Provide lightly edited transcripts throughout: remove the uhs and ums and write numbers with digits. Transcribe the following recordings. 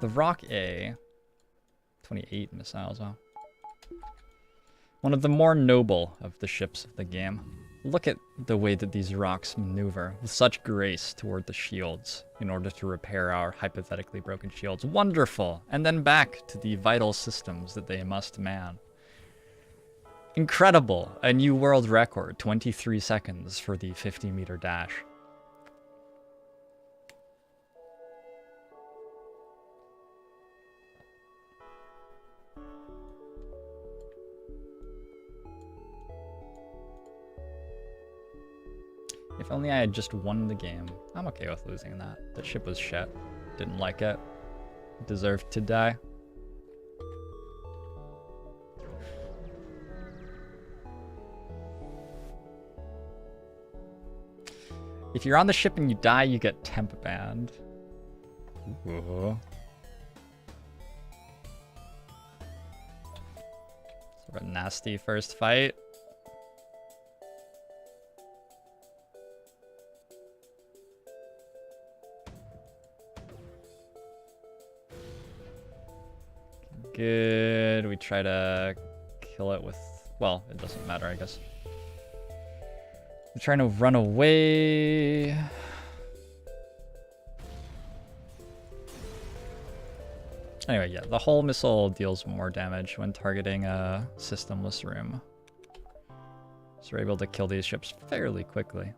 The Rock A. 28 missiles, wow. One of the more noble of the ships of the game. Look at the way that these rocks maneuver with such grace toward the shields in order to repair our hypothetically broken shields. Wonderful! And then back to the vital systems that they must man. Incredible! A new world record, 23 seconds for the 50-meter dash. If only I had just won the game. I'm okay with losing that. That ship was shit. Didn't like it. Deserved to die. If you're on the ship and you die, you get temp banned. Ooh. Sort of a nasty first fight. Good. We try to kill it with... Well, it doesn't matter, I guess. We're trying to run away. Anyway, yeah, the hull missile deals more damage when targeting a systemless room. So we're able to kill these ships fairly quickly.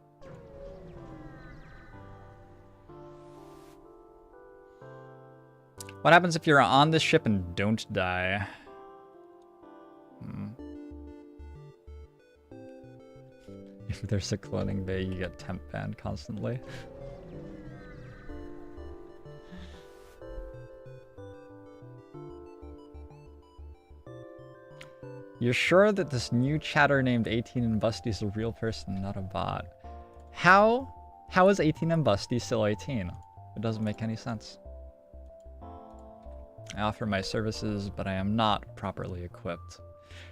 What happens if you're on this ship and don't die? If there's a cloning bay, you get temp banned constantly. You're sure that this new chatter named 18 and Busty is a real person, not a bot? How is 18 and Busty still 18? It doesn't make any sense. I offer my services, but I am not properly equipped.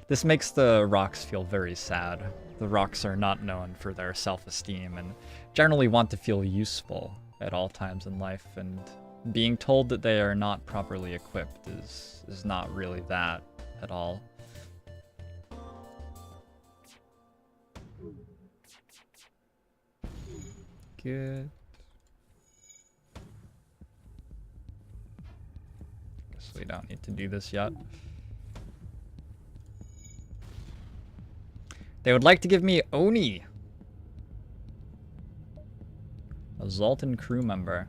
This makes the rocks feel very sad. The rocks are not known for their self-esteem and generally want to feel useful at all times in life, and being told that they are not properly equipped is not really that at all. Good. Guess we don't need to do this yet. They would like to give me Oni. A Zoltan crew member.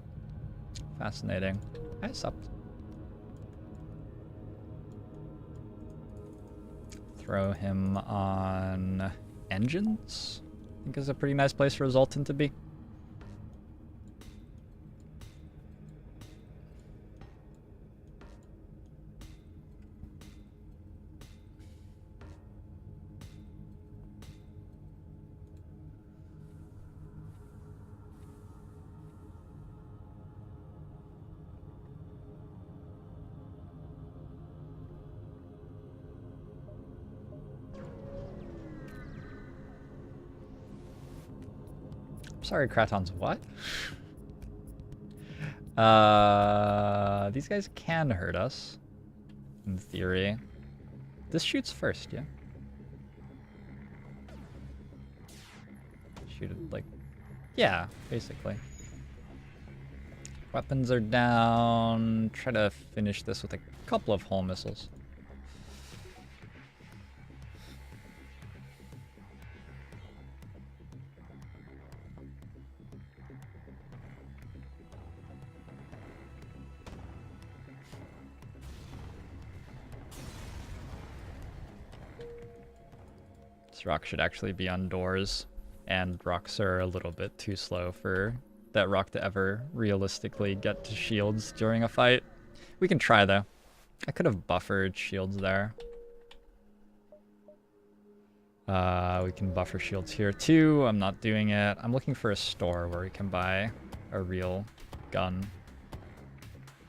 Fascinating. I subbed. Throw him on engines. I think is a pretty nice place for a Zoltan to be. Sorry, Kraton's what? These guys can hurt us. In theory. This shoots first, yeah? Shoot it like... Yeah, basically. Weapons are down. Try to finish this with a couple of hull missiles. This rock should actually be on doors, and rocks are a little bit too slow for that rock to ever realistically get to shields during a fight. We can try though. I could have buffered shields there. We can buffer shields here too. I'm not doing it. I'm looking for a store where we can buy a real gun.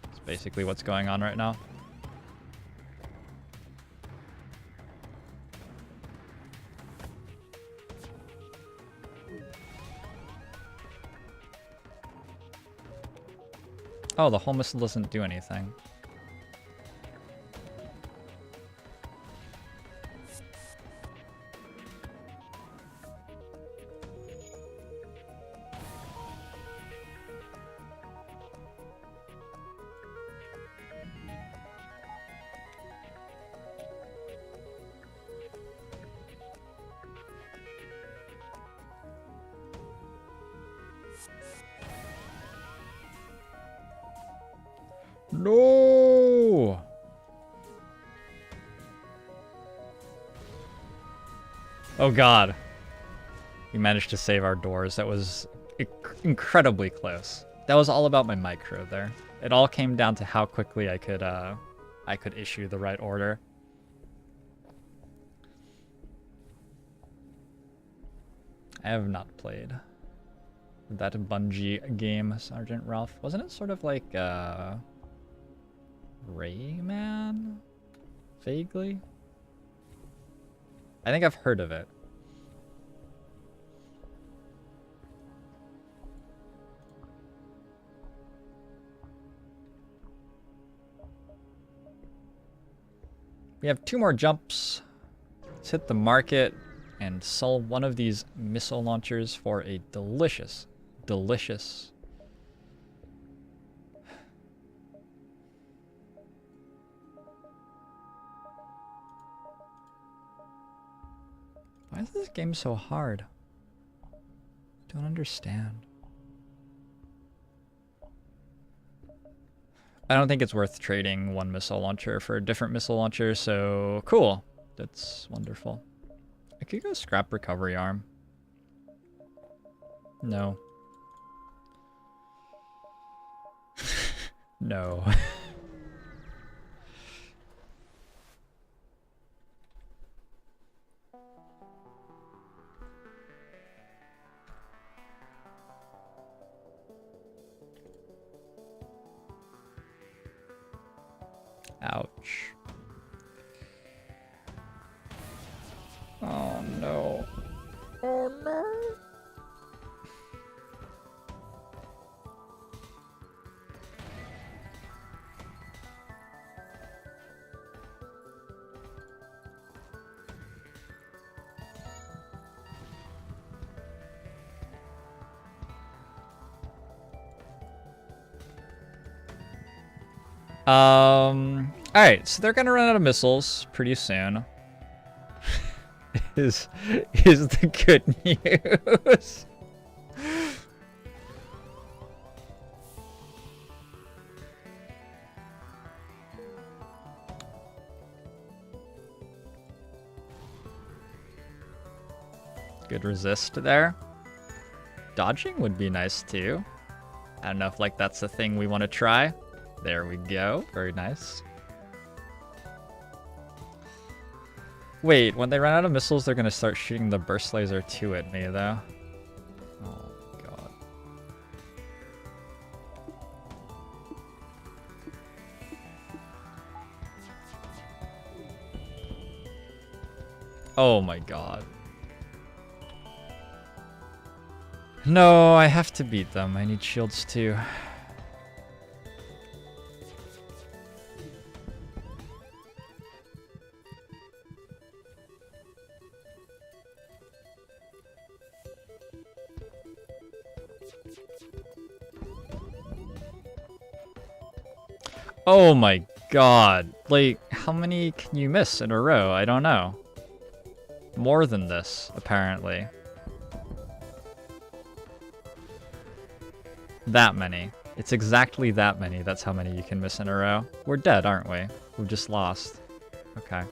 That's basically what's going on right now. Oh, the whole missile doesn't do anything. No! Oh god. We managed to save our doors. That was incredibly close. That was all about my micro there. It all came down to how quickly I could issue the right order. I have not played that Bungie game, Sergeant Ralph. Wasn't it sort of like Rayman? Vaguely? I think I've heard of it. We have 2 more jumps. Let's hit the market and sell one of these missile launchers for a delicious, delicious... Why is this game so hard? I don't understand. I don't think it's worth trading one missile launcher for a different missile launcher, so cool. That's wonderful. I could go scrap recovery arm. No. No. Ouch. Oh no. Oh no. Alright, so they're gonna run out of missiles pretty soon. is the good news. Good resist there. Dodging would be nice too. I don't know if like that's the thing we want to try. There we go. Very nice. Wait, when they run out of missiles, they're gonna start shooting the burst laser 2 at me, though. Oh, God. Oh my God. No, I have to beat them. I need shields too. Oh my God. Like, how many can you miss in a row? I don't know. More than this, apparently. That many. It's exactly that many. That's how many you can miss in a row. We're dead, aren't we? We've just lost. Okay.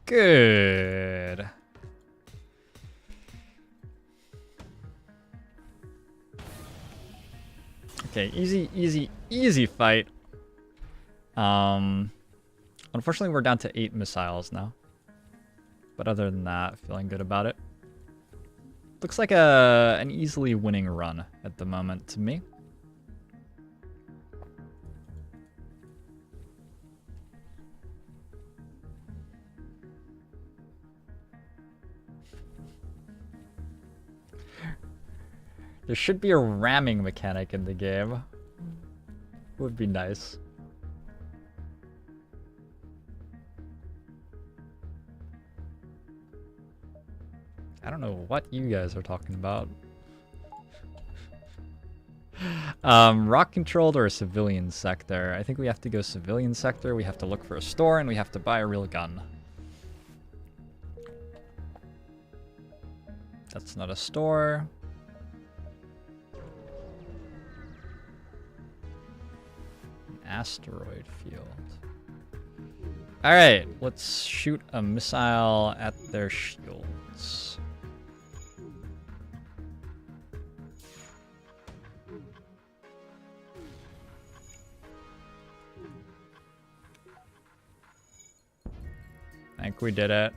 Good. Okay, easy fight. Unfortunately, we're down to 8 missiles now. But other than that, feeling good about it. Looks like an easily winning run at the moment to me. There should be a ramming mechanic in the game. Would be nice. I don't know what you guys are talking about. Rock controlled or a civilian sector? I think we have to go civilian sector. We have to look for a store and we have to buy a real gun. That's not a store. Asteroid field. Alright, let's shoot a missile at their shields. I think we did it.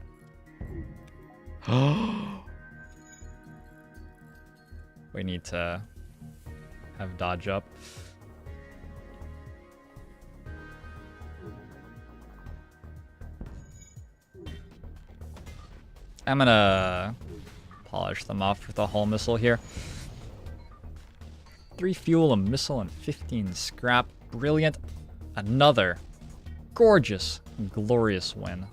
We need to have dodge up. I'm gonna polish them off with a hull missile here. 3 fuel, a missile, and 15 scrap. Brilliant. Another gorgeous, glorious win.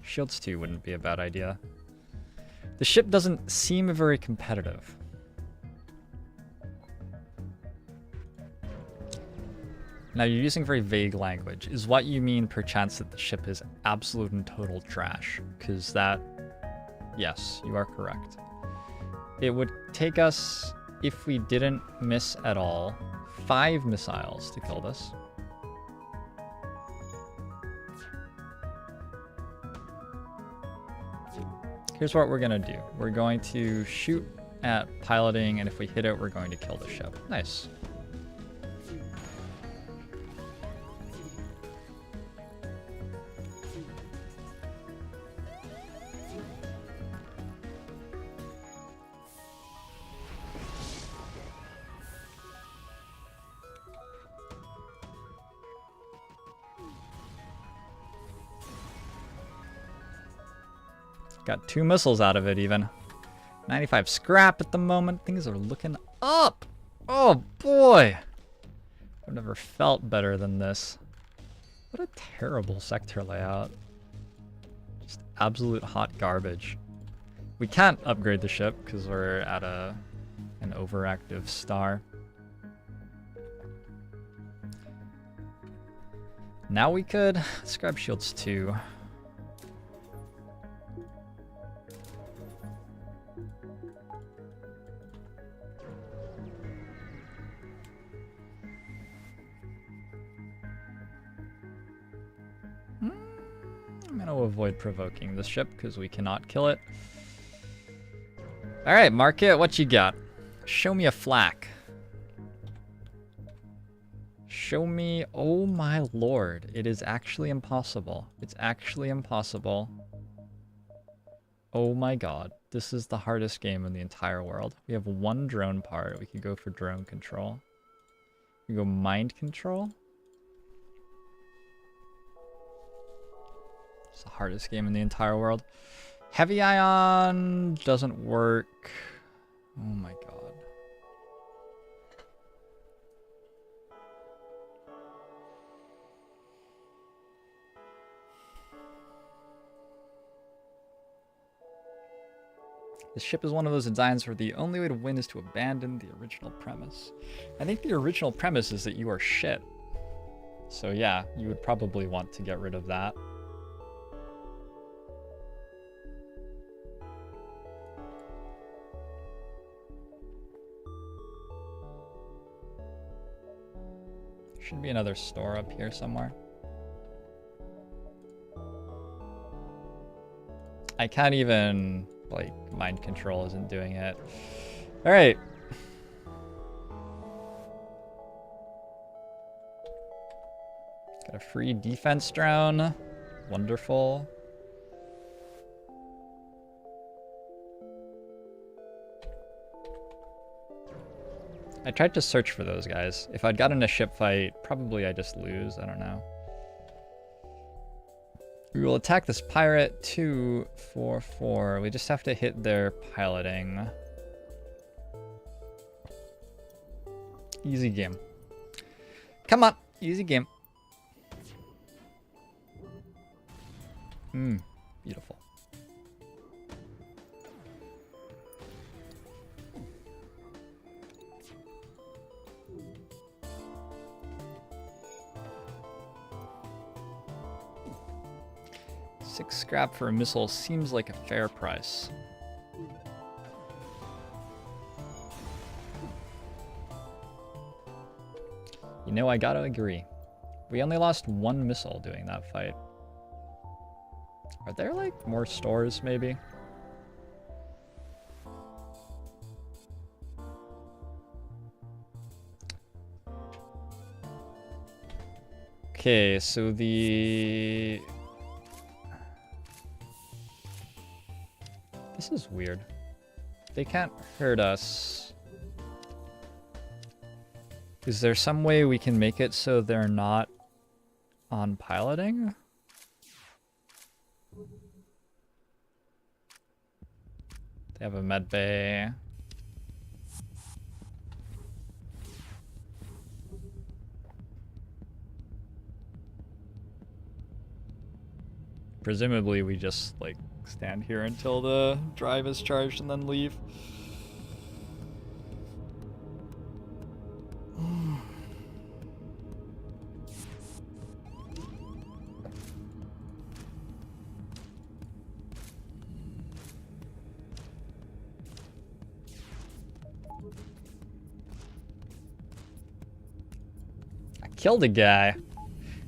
Shields 2 wouldn't be a bad idea. The ship doesn't seem very competitive. Now, you're using very vague language. Is what you mean perchance that the ship is absolute and total trash? Because that... Yes, you are correct. It would take us, if we didn't miss at all, 5 missiles to kill this. Here's what we're going to do. We're going to shoot at piloting, and if we hit it, we're going to kill the ship. Nice. Got 2 missiles out of it even. 95 scrap at the moment. Things are looking up. Oh boy. I've never felt better than this. What a terrible sector layout. Just absolute hot garbage. We can't upgrade the ship because we're at an overactive star. Now we could. Let's grab shields 2. I'm going to avoid provoking this ship because we cannot kill it. Alright, Market, what you got? Show me a flak. Show me... Oh my lord. It is actually impossible. It's actually impossible. Oh my god. This is the hardest game in the entire world. We have 1 drone part. We could go for drone control. We go mind control. It's the hardest game in the entire world. Heavy ion doesn't work. Oh my god. This ship is one of those designs where the only way to win is to abandon the original premise. I think the original premise is that you are shit. So yeah, you would probably want to get rid of that. Should be another store up here somewhere. I can't even, like, mind control isn't doing it. All right. Gotta a free defense drone. Wonderful. I tried to search for those guys. If I'd gotten a ship fight, probably I just lose. I don't know. We will attack this pirate 2-4-4. We just have to hit their piloting. Easy game. Come on, easy game. Beautiful. Six scrap for a missile seems like a fair price. You know, I gotta agree. We only lost one missile doing that fight. Are there, like, more stores, maybe? Okay, so the... This is weird. They can't hurt us. Is there some way we can make it so they're not on piloting? They have a med bay. Presumably we just, like, stand here until the drive is charged and then leave. I killed a guy.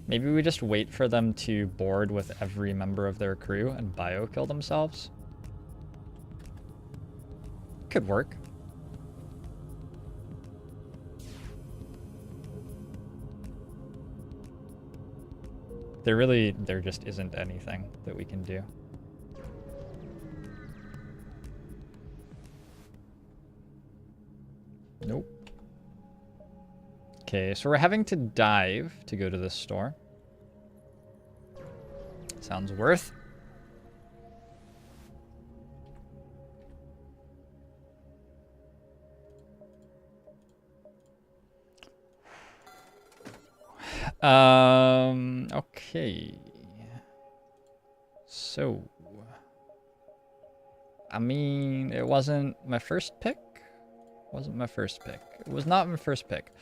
Maybe we just wait for them to board with every member of their crew and bio-kill themselves. Could work. There just isn't anything that we can do. Nope. Okay, so we're having to dive to go to this store. Sounds worth. Okay. So, I mean, it wasn't my first pick. Wasn't my first pick. It was not my first pick.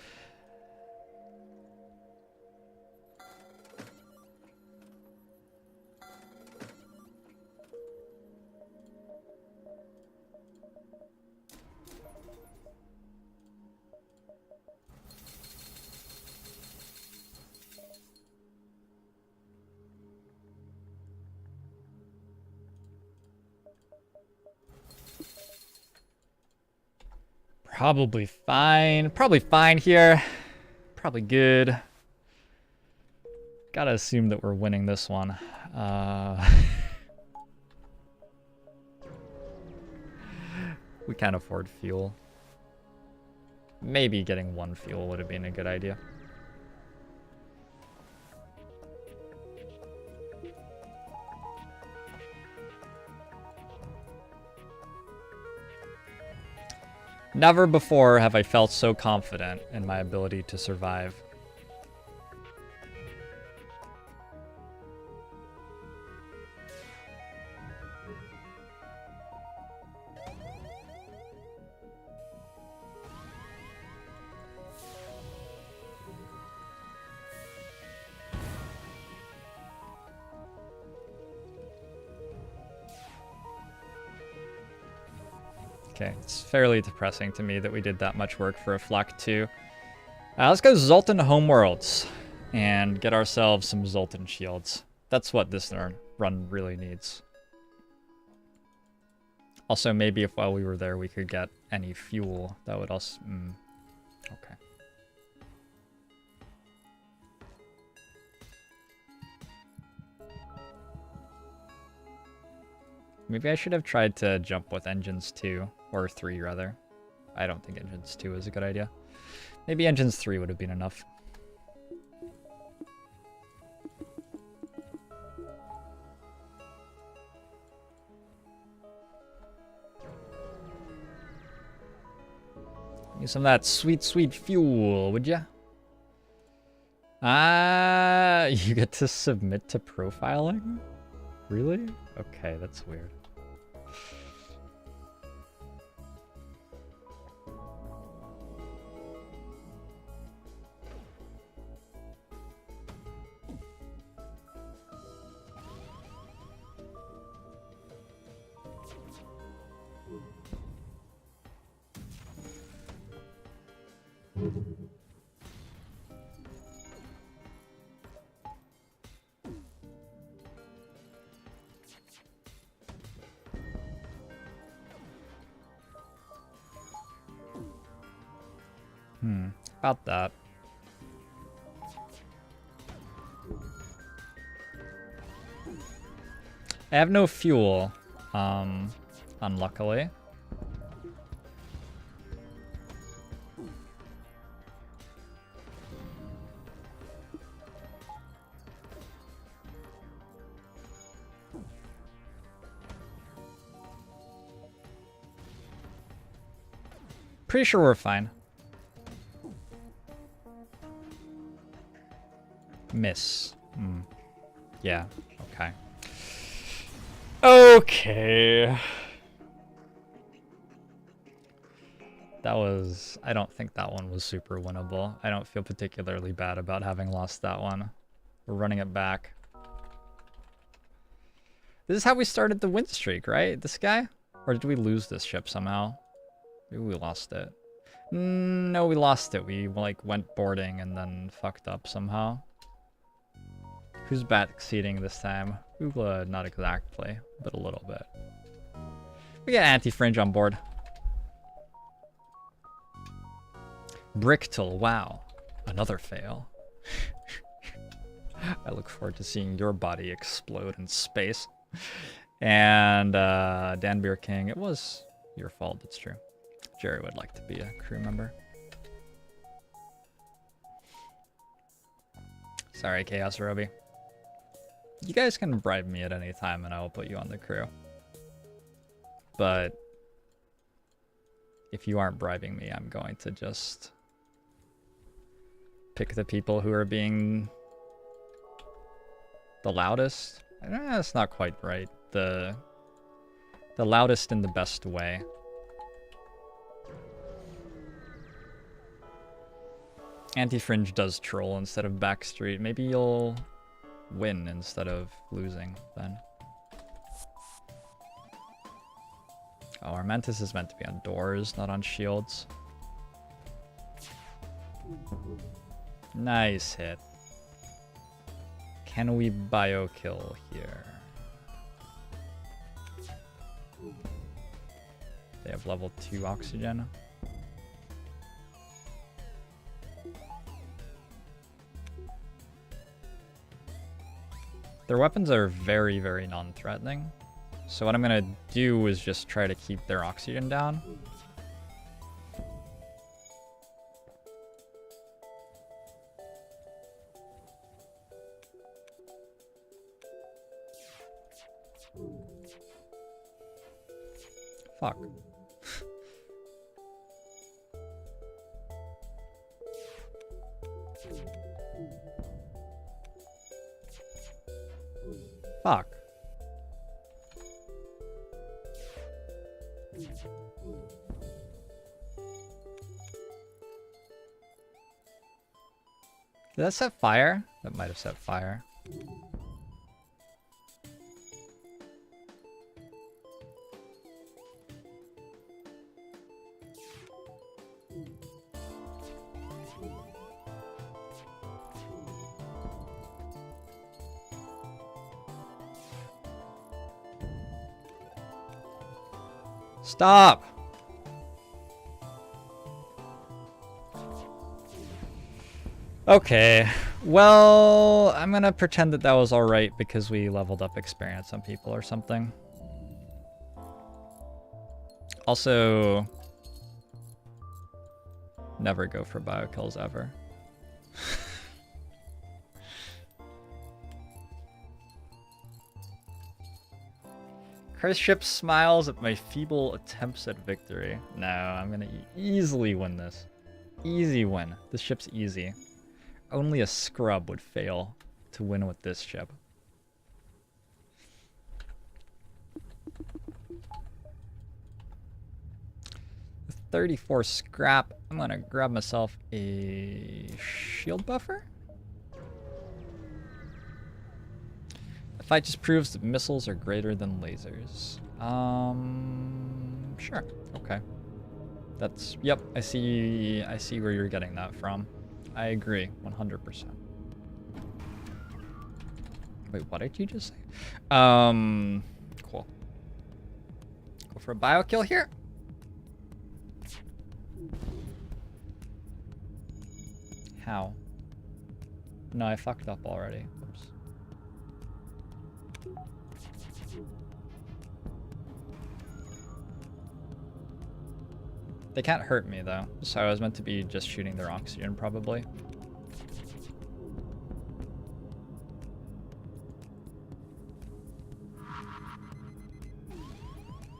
Probably fine. Probably fine here. Probably good. Gotta assume that we're winning this one. We can't afford fuel. Maybe getting one fuel would have been a good idea. Never before have I felt so confident in my ability to survive. Okay, it's fairly depressing to me that we did that much work for a Flak 2. Let's go Zoltan Homeworlds and get ourselves some Zoltan shields. That's what this run really needs. Also, maybe if while we were there we could get any fuel, that would also... okay. Maybe I should have tried to jump with engines 2, or 3 rather. I don't think engines 2 is a good idea. Maybe engines 3 would have been enough. Give me some of that sweet, sweet fuel, would ya? Ah, you get to submit to profiling? Really? Okay, that's weird. About that. I have no fuel, unluckily. Pretty sure we're fine. Miss. Yeah, okay. Okay. That was... I don't think that one was super winnable. I don't feel particularly bad about having lost that one. We're running it back. This is how we started the win streak, right? This guy? Or did we lose this ship somehow? Maybe we lost it. No, we lost it. We, like, went boarding and then fucked up somehow. Who's backseating this time? Oogla, not exactly, but a little bit. We got anti-fringe on board. Bricktel, wow. Another fail. I look forward to seeing your body explode in space. And Dan Beer King, it was your fault, it's true. Jerry would like to be a crew member. Sorry, Chaos Roby. You guys can bribe me at any time and I will put you on the crew. But if you aren't bribing me, I'm going to just pick the people who are being the loudest. That's not quite right. The loudest in the best way. Anti-Fringe does troll instead of backstreet. Maybe you'll win instead of losing then. Oh, our Mantis is meant to be on doors, not on shields. Nice hit. Can we bio kill here? They have level 2 oxygen. Their weapons are very, very non-threatening. So what I'm gonna do is just try to keep their oxygen down. Fuck. Fuck. Did that set fire? That might have set fire. Stop! Okay, well, I'm gonna pretend that that was alright because we leveled up experience on people or something. Also, never go for biokills ever. Chris Ship smiles at my feeble attempts at victory. No, I'm gonna easily win this. Easy win. This ship's easy. Only a scrub would fail to win with this ship. 34 scrap. I'm gonna grab myself a shield buffer. The fight just proves that missiles are greater than lasers. Sure. Okay. That's, yep, I see where you're getting that from. I agree, 100%. Wait, what did you just say? Cool. Go for a biokill here. How? No, I fucked up already. Oops. They can't hurt me though, so I was meant to be just shooting their oxygen probably.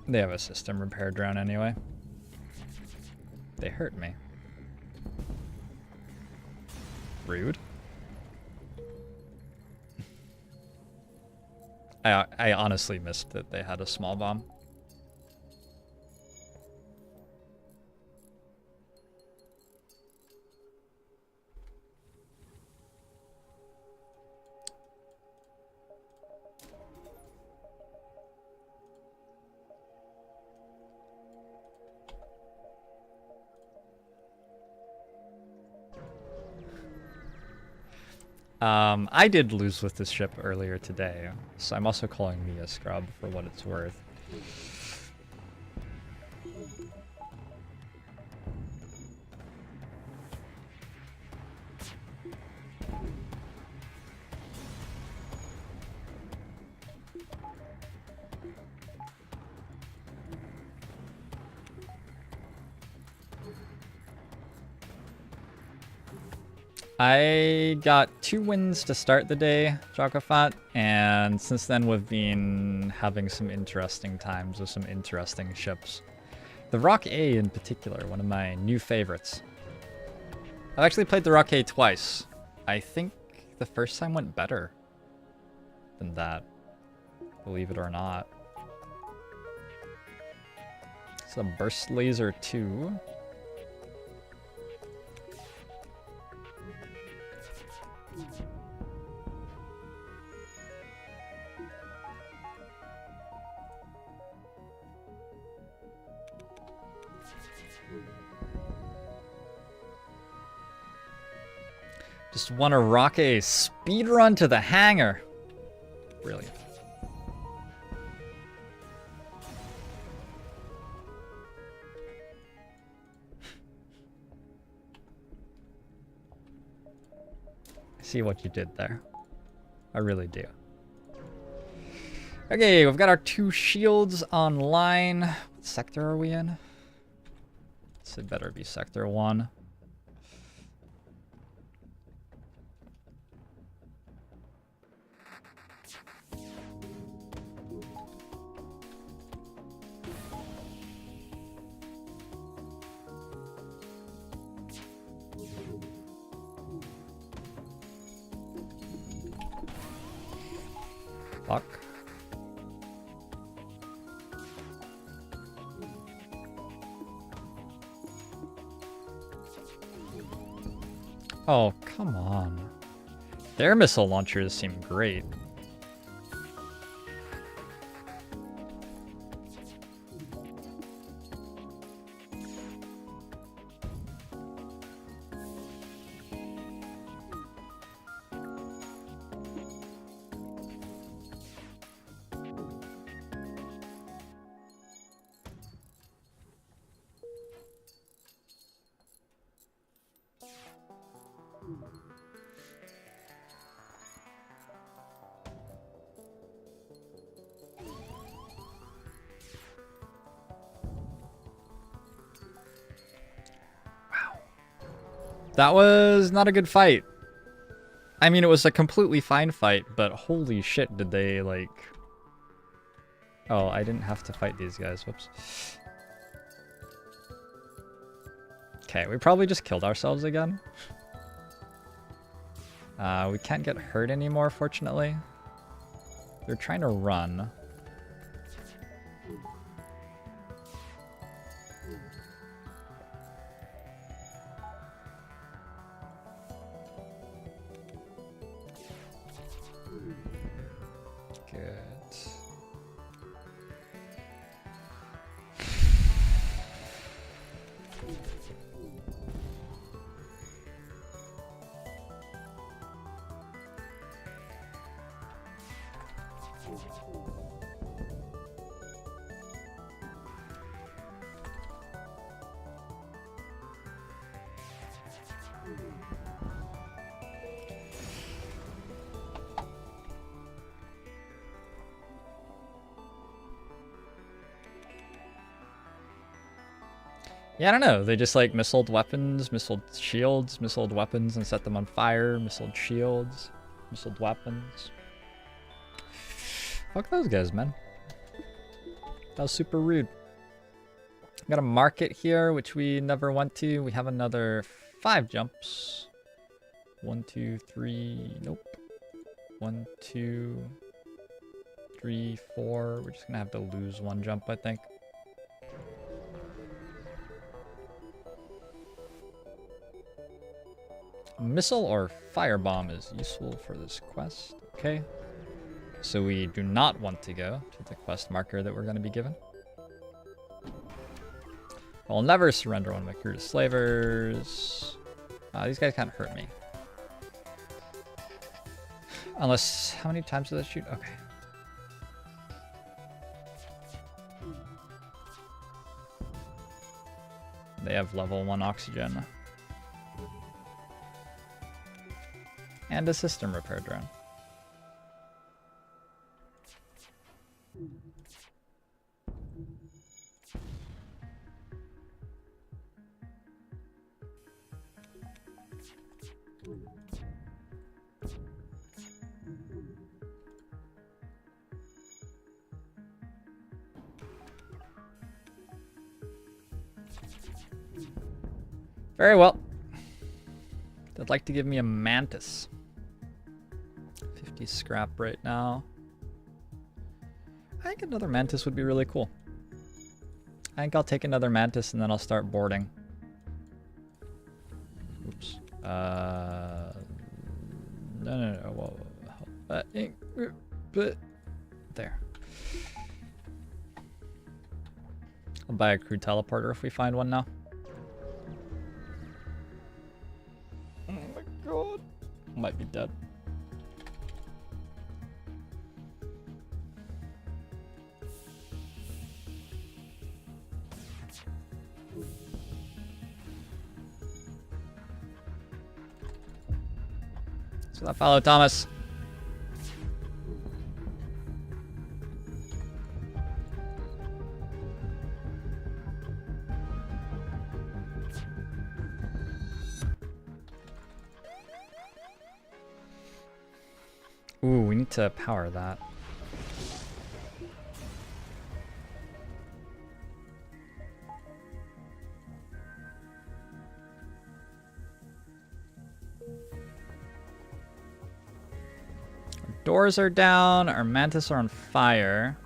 They have a system repair drone anyway. They hurt me. Rude. I honestly missed that they had a small bomb. I did lose with this ship earlier today, so I'm also calling me a scrub for what it's worth. I got 2 wins to start the day, Jokafat, and since then we've been having some interesting times with some interesting ships. The Rock A in particular, one of my new favorites. I've actually played the Rock A twice. I think the first time went better than that, believe it or not. So Burst Laser 2. Just want to rock a speed run to the hangar. Brilliant. I see what you did there. I really do. Okay, we've got our 2 shields online. What sector are we in? It better be sector 1. Fuck. Oh, come on. Their missile launchers seem great. That was not a good fight. I mean, it was a completely fine fight, but holy shit, did they, like... Oh, I didn't have to fight these guys. Whoops. Okay, we probably just killed ourselves again. We can't get hurt anymore, fortunately. They're trying to run. Good. Yeah, I don't know. They just like missiled weapons, missiled shields, missiled weapons and set them on fire, missiled shields, missiled weapons. Fuck those guys, man. That was super rude. Got a market here, which we never went to. We have another 5 jumps. 1, 2, 3. Nope. 1, 2, 3, 4. We're just gonna have to lose 1 jump, I think. Missile or firebomb is useful for this quest. Okay. So we do not want to go to the quest marker that we're going to be given. I'll never surrender one of my crew to slavers. These guys can't hurt me. Unless, how many times do they shoot? Okay. They have level 1 oxygen. And a system repair drone. Very well. They'd like to give me a mantis. 50 scrap right now. I think another mantis would be really cool. I think I'll take another mantis and then I'll start boarding. Oops. No. Whoa. There. I'll buy a crew teleporter if we find one now. Oh my god. Might be dead. So that follow Thomas. Ooh, we need to power that. Doors are down, our mantis are on fire.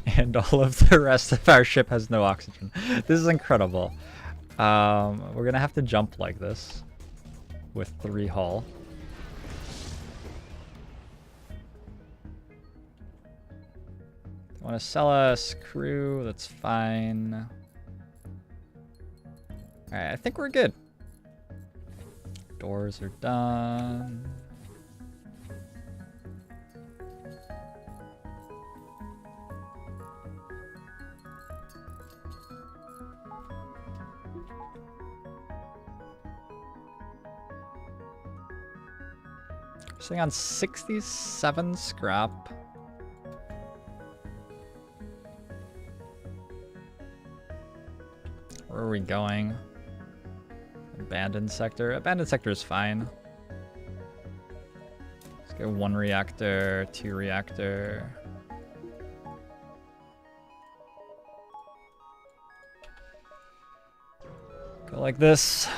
And all of the rest of our ship has no oxygen. This is incredible. We're gonna have to jump like this with 3 hull. Want to sell us crew? That's fine. Alright, I think we're good. Doors are done. Sitting on 67 scrap. Where are we going? Abandoned sector. Abandoned sector is fine. Let's go 1 reactor, 2 reactor. Go like this.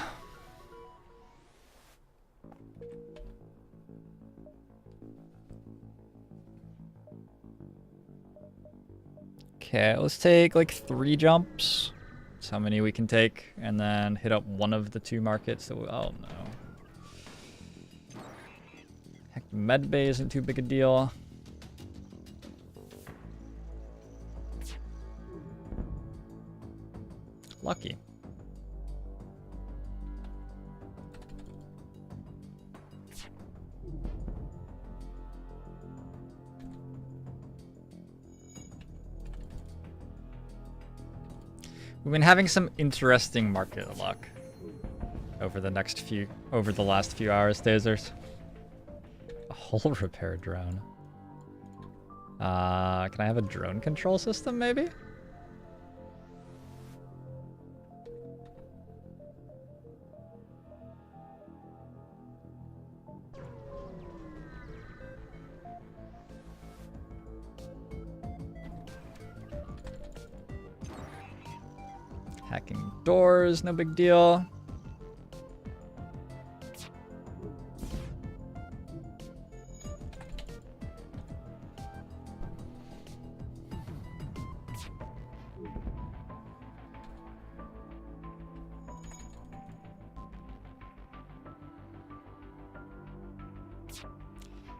Okay, let's take like 3 jumps. That's how many we can take, and then hit up one of the 2 markets. That oh no. Heck, med bay isn't too big a deal. Lucky. We've been having some interesting market luck over the last few hours, Dazers. A hull repair drone. Can I have a drone control system, maybe? Hacking doors, no big deal.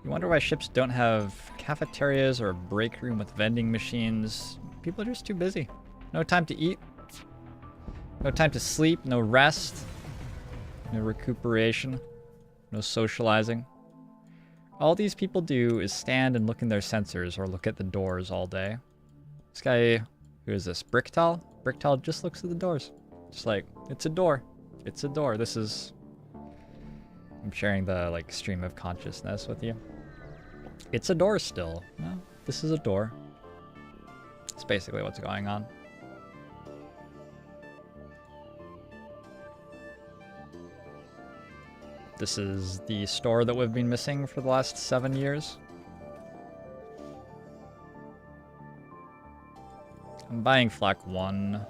You wonder why ships don't have cafeterias or a break room with vending machines. People are just too busy. No time to eat. No time to sleep, no rest, no recuperation, no socializing. All these people do is stand and look in their sensors or look at the doors all day. This guy, who is this, Bricktal? Bricktal just looks at the doors. Just like, it's a door. It's a door. This is... I'm sharing the like stream of consciousness with you. It's a door still. No, this is a door. It's basically what's going on. This is the store that we've been missing for the last 7 years. I'm buying flak 1.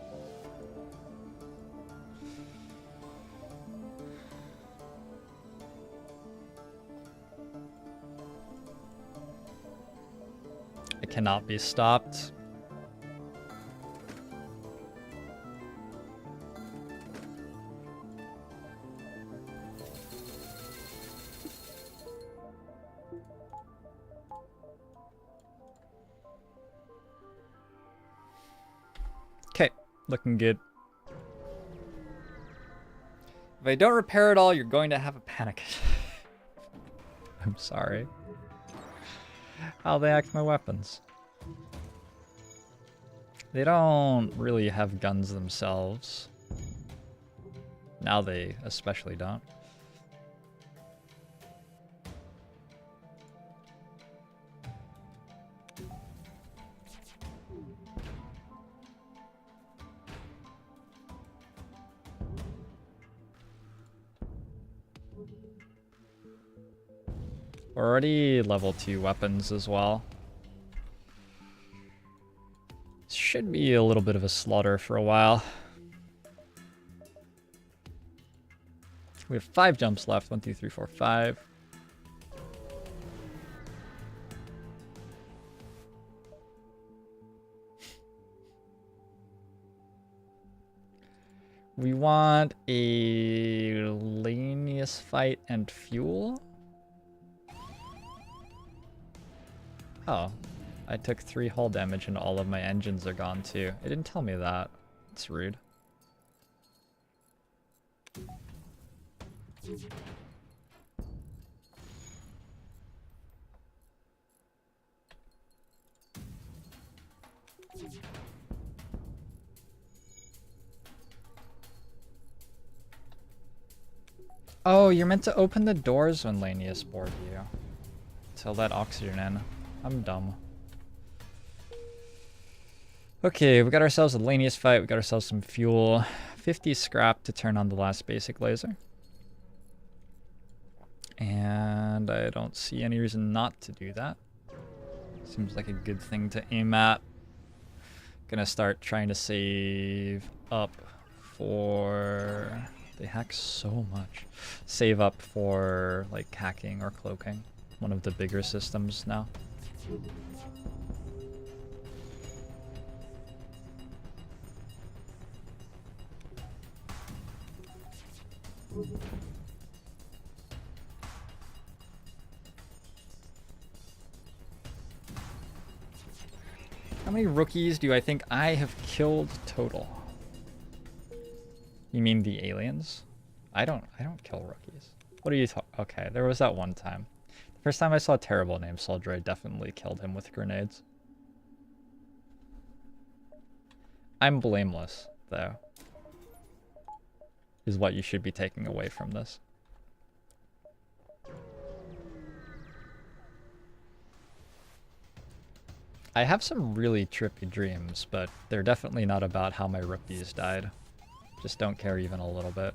It cannot be stopped. Looking good. If I don't repair it all, you're going to have a panic. I'm sorry. How they act my weapons. They don't really have guns themselves. Now they especially don't. We're already level 2 weapons as well. Should be a little bit of a slaughter for a while. We have 5 jumps left. 1, 2, 3, 4, 5. We want a Lanius fight and fuel. Oh, I took 3 hull damage and all of my engines are gone too. It didn't tell me that. It's rude. Oh, you're meant to open the doors when Lanius board you. To let oxygen in. I'm dumb. Okay, we got ourselves a Lanius fight. We got ourselves some fuel. 50 scrap to turn on the last basic laser. And I don't see any reason not to do that. Seems like a good thing to aim at. Gonna start trying to save up for... They hack so much. Save up for like hacking or cloaking. One of the bigger systems now. How many rookies do I think I have killed total? You mean the aliens? I don't kill rookies. What are you talking? Okay, there was that one time. The first time I saw a terrible named soldier, I definitely killed him with grenades. I'm blameless, though. Is what you should be taking away from this. I have some really trippy dreams, but they're definitely not about how my rookies died. Just don't care even a little bit.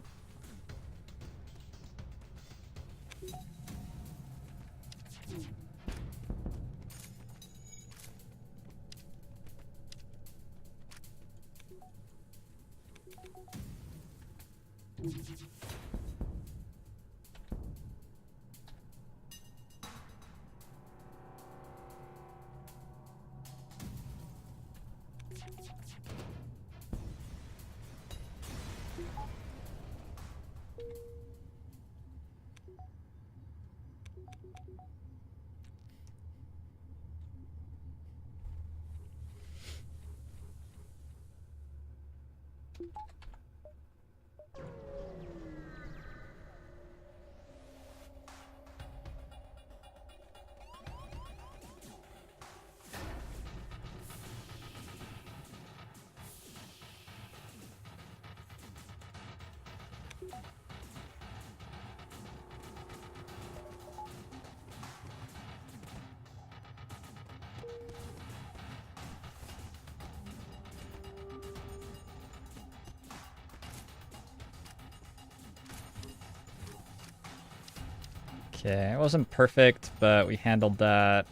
Okay, it wasn't perfect, but we handled that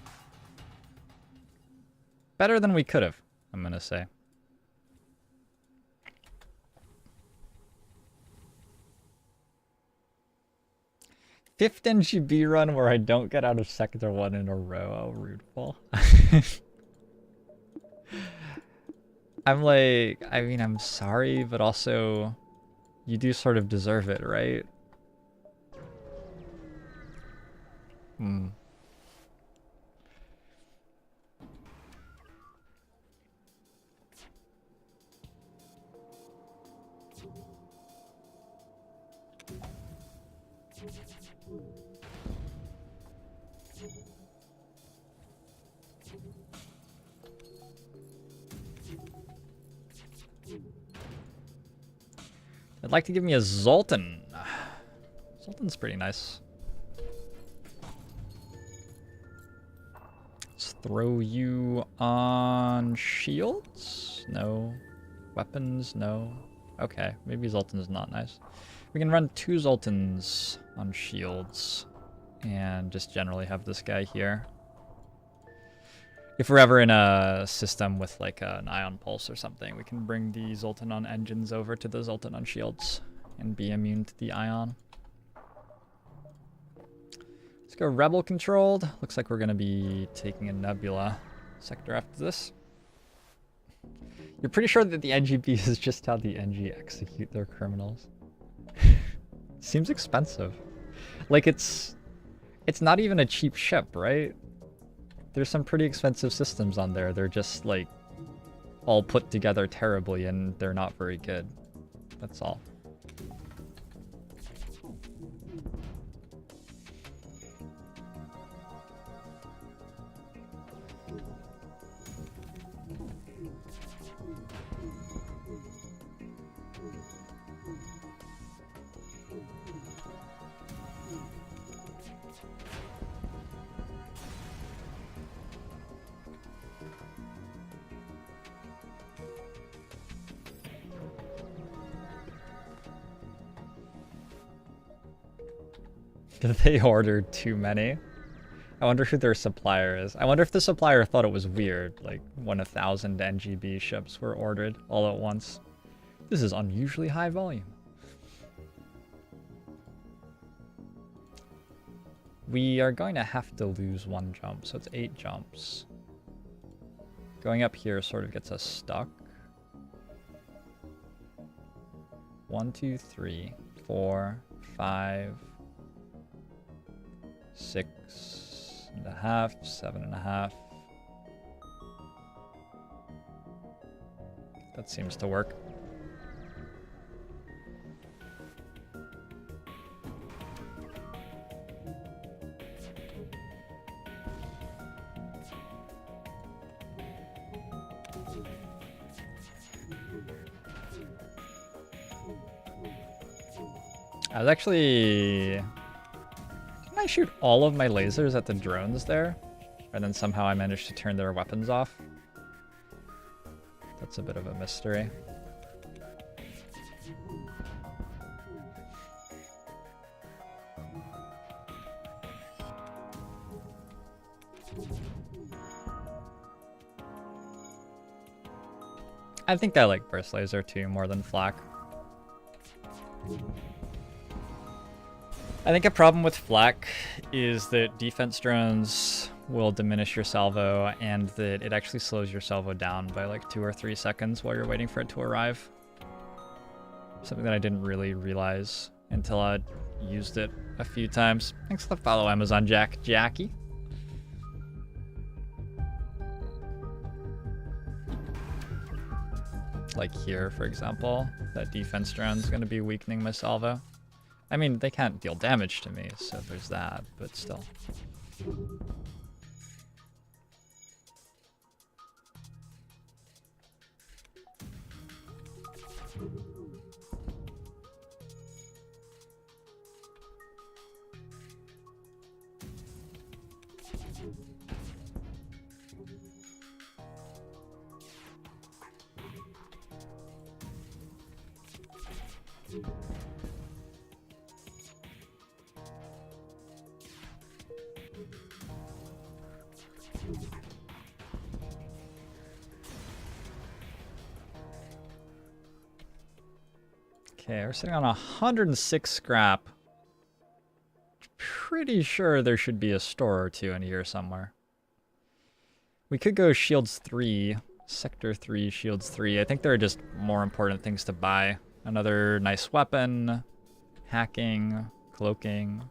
better than we could have, I'm gonna say. Fifth NGB run where I don't get out of Sector 1 in a row. Oh, rudeful. I'm like, I mean, I'm sorry, but also you do sort of deserve it, right? Hmm. I'd like to give me a Zoltan. Zoltan's pretty nice. Let's throw you on shields? No. Weapons? No. Okay, maybe Zoltan's not nice. We can run 2 Zoltans on shields and just generally have this guy here. If we're ever in a system with like an ion pulse or something, we can bring the Zoltan on engines over to the Zoltan on shields and be immune to the ion. Let's go rebel controlled. Looks like we're going to be taking a nebula sector after this. You're pretty sure that the NGB is just how the NG execute their criminals. Seems expensive. Like it's not even a cheap ship, right? There's some pretty expensive systems on there. They're just like all put together terribly and they're not very good. That's all. Did they order too many? I wonder who their supplier is. I wonder if the supplier thought it was weird, like when 1,000 NGB ships were ordered all at once. This is unusually high volume. We are going to have to lose 1 jump, so it's 8 jumps. Going up here sort of gets us stuck. 1, 2, 3, 4, 5, 6.5, 7.5. That seems to work. I was actually... Didn't I shoot all of my lasers at the drones there? And then somehow I managed to turn their weapons off? That's a bit of a mystery. I think I like burst laser too more than flak. I think a problem with flak is that defense drones will diminish your salvo and that it actually slows your salvo down by like 2 or 3 seconds while you're waiting for it to arrive. Something that I didn't really realize until I used it a few times. Thanks for the follow, Amazon Jackie. Like here, for example, that defense drone is going to be weakening my salvo. I mean, they can't deal damage to me, so there's that, but still. Okay, we're sitting on 106 scrap. Pretty sure there should be a store or two in here somewhere. We could go shields 3, sector 3, shields 3. I think there are just more important things to buy. Another nice weapon, hacking, cloaking.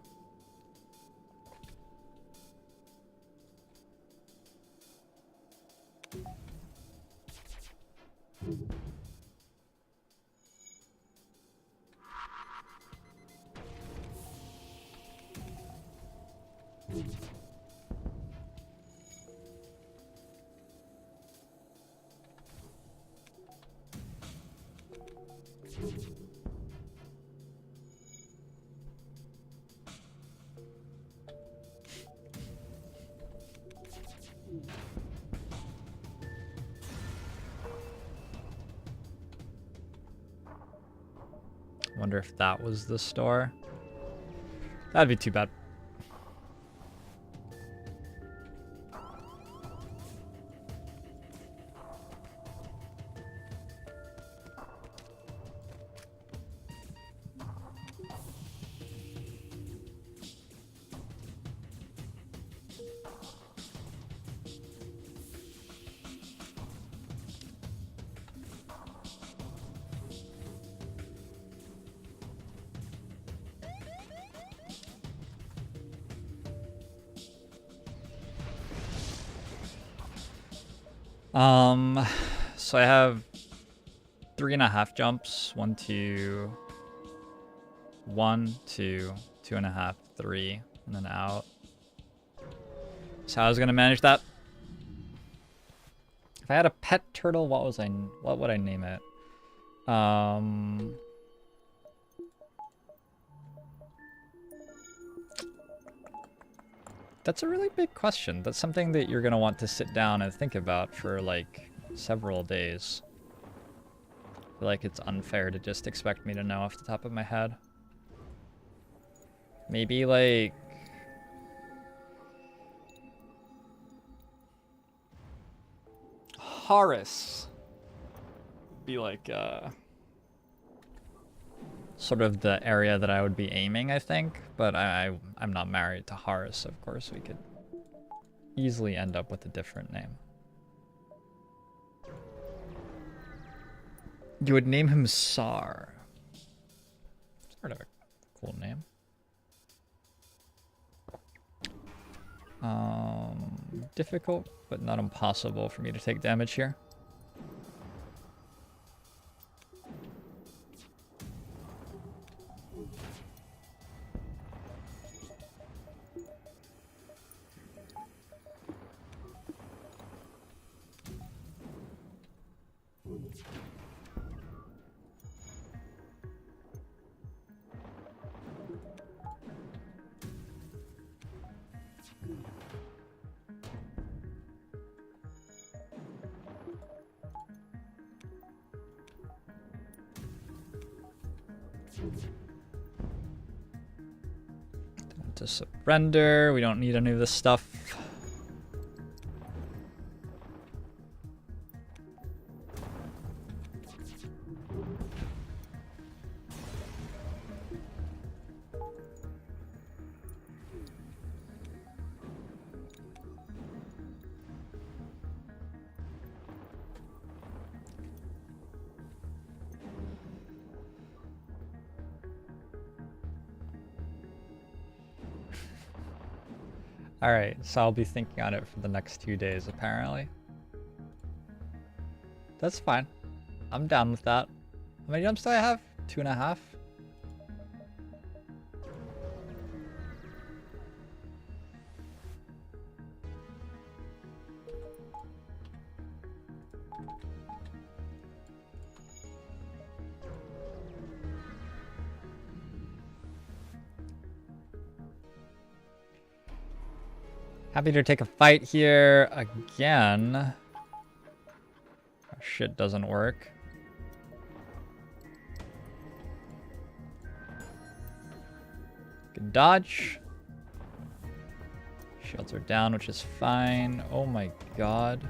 Wonder if that was the store. That'd be too bad. So I have 3.5 jumps. 1, 2, 1, 2, 2.5, 3, and then out. So I was gonna manage that. If I had a pet turtle, what would I name it? That's a really big question. That's something that you're gonna want to sit down and think about for like several days. I feel like it's unfair to just expect me to know off the top of my head. Maybe like Horus. Be like sort of the area that I would be aiming, I think. But I'm not married to Horus, of course. We could easily end up with a different name. You would name him Sar. Sort of a cool name. Difficult, but not impossible for me to take damage here. To surrender. We don't need any of this stuff. Alright, so I'll be thinking on it for the next 2 days, apparently. That's fine. I'm down with that. How many jumps do I have? 2.5? Happy to take a fight here again. Oh, shit doesn't work. Good dodge. Shields are down, which is fine. Oh my god.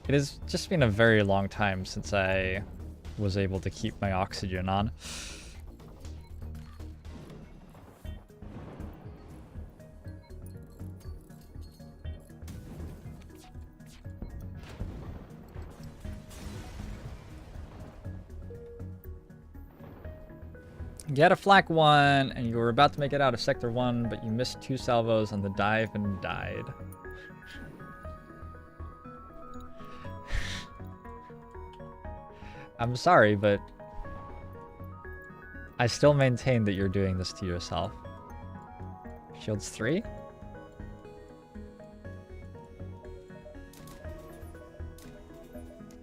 It has just been a very long time since I was able to keep my oxygen on. You had a flak 1, and you were about to make it out of Sector 1, but you missed 2 salvos on the dive and died. I'm sorry, but I still maintain that you're doing this to yourself. Shields 3?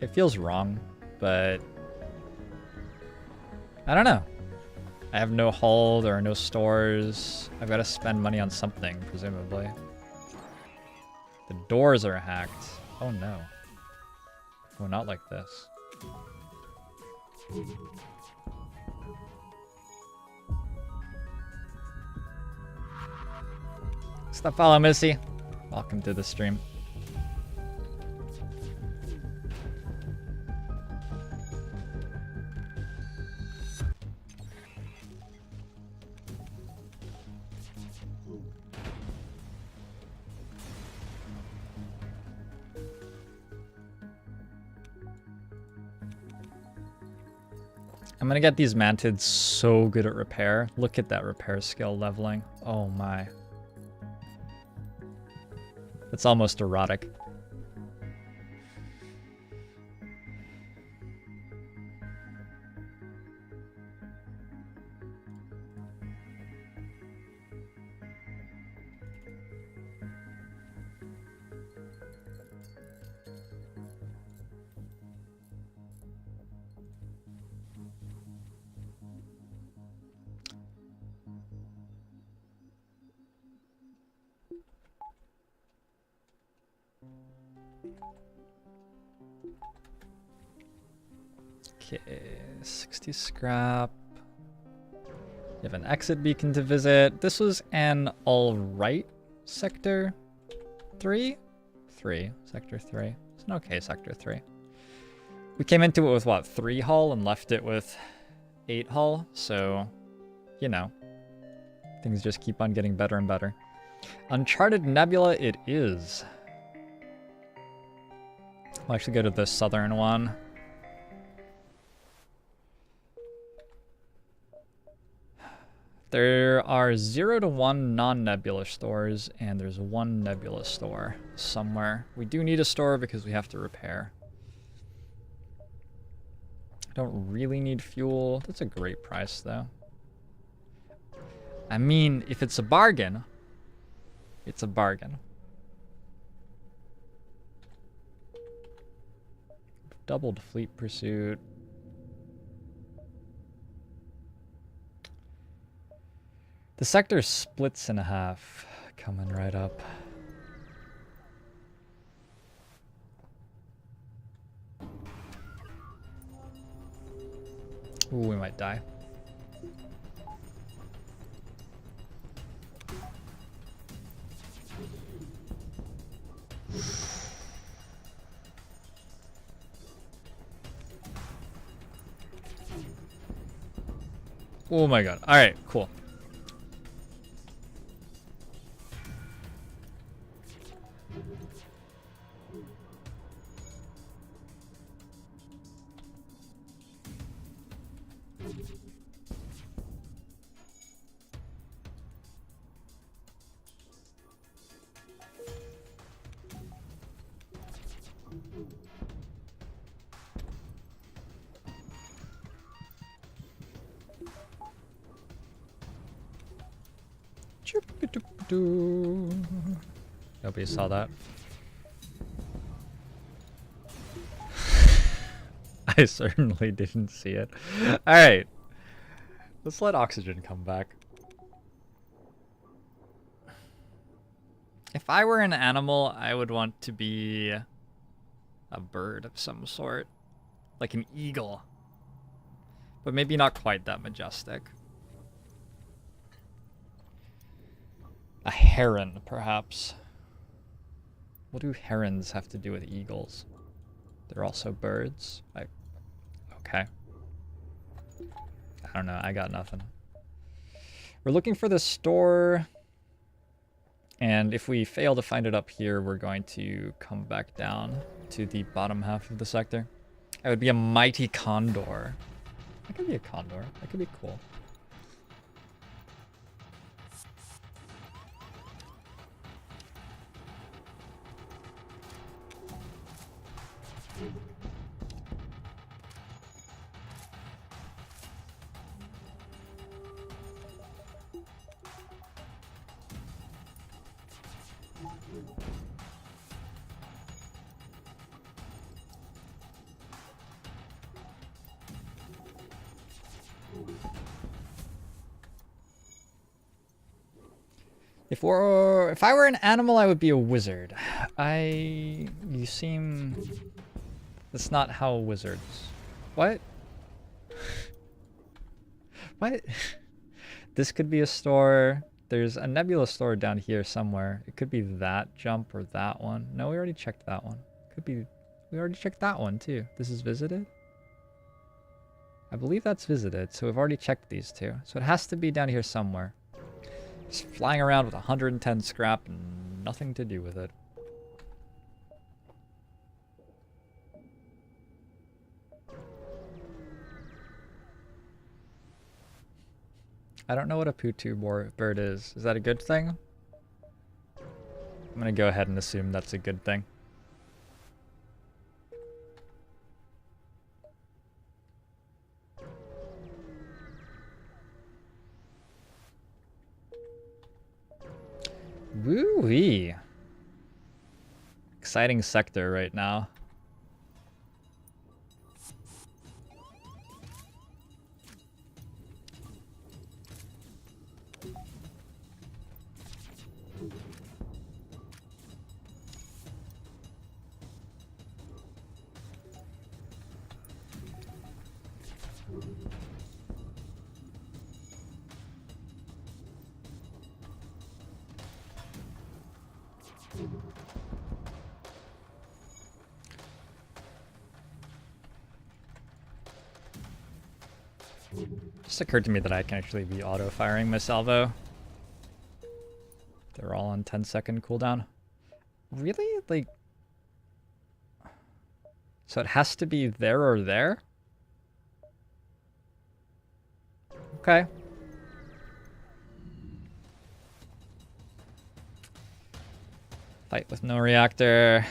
It feels wrong, but I don't know. I have no hull, there are no stores. I've got to spend money on something, presumably. The doors are hacked. Oh no. Oh, not like this. Stop following Missy. Welcome to the stream. I'm gonna get these mantids so good at repair. Look at that repair skill leveling. Oh my. It's almost erotic. Okay, 60 scrap. You have an exit beacon to visit. This was an alright sector 3? 3. Sector 3. It's an okay sector 3. We came into it with, what, 3 hull and left it with 8 hull, so, you know. Things just keep on getting better and better. Uncharted Nebula it is. We'll actually go to the southern one. There are 0 to 1 non-nebula stores, and there's 1 nebula store somewhere. We do need a store because we have to repair. I don't really need fuel. That's a great price, though. I mean, if it's a bargain, it's a bargain. Doubled fleet pursuit. The sector splits in half, coming right up. Ooh, we might die. Oh my god. Alright, cool. Nobody saw that. I certainly didn't see it. Alright. Let's let oxygen come back. If I were an animal, I would want to be a bird of some sort. Like an eagle. But maybe not quite that majestic. A heron, perhaps. What do herons have to do with eagles? They're also birds? Okay. I don't know, I got nothing. We're looking for the store. And if we fail to find it up here, we're going to come back down to the bottom half of the sector. It would be a mighty condor. That could be a condor. That could be cool. If I were an animal, I would be a wizard. You seem... That's not how wizards... What? What? This could be a store. There's a nebula store down here somewhere. It could be that jump or that one. No, we already checked that one. Could be... We already checked that one, too. This is visited? I believe that's visited, so we've already checked these two. So it has to be down here somewhere. Just flying around with 110 scrap and nothing to do with it. I don't know what a Putu bird is. Is that a good thing? I'm gonna go ahead and assume that's a good thing. Woo-wee. Exciting sector right now. Just occurred to me that I can actually be auto-firing my salvo. They're all on 10-second cooldown. Really? Like... So it has to be there or there? Okay. Fight with no reactor.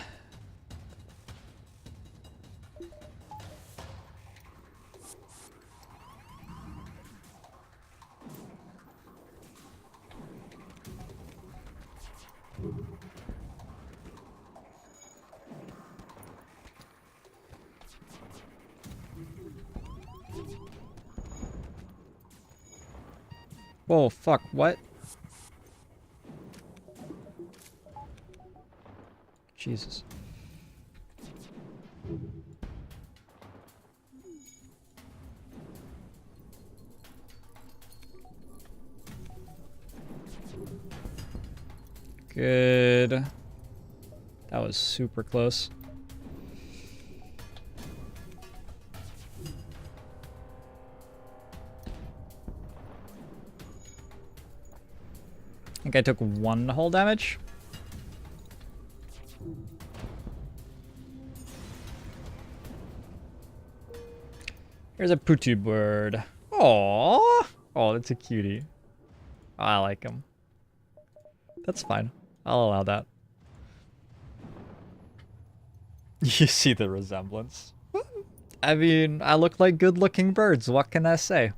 Whoa, fuck, what? Jesus. Good. That was super close. I think I took 1 hull damage. Here's a Putu bird. Aww. Oh, that's a cutie. Oh, I like him. That's fine. I'll allow that. You see the resemblance. I mean, I look like good-looking birds. What can I say?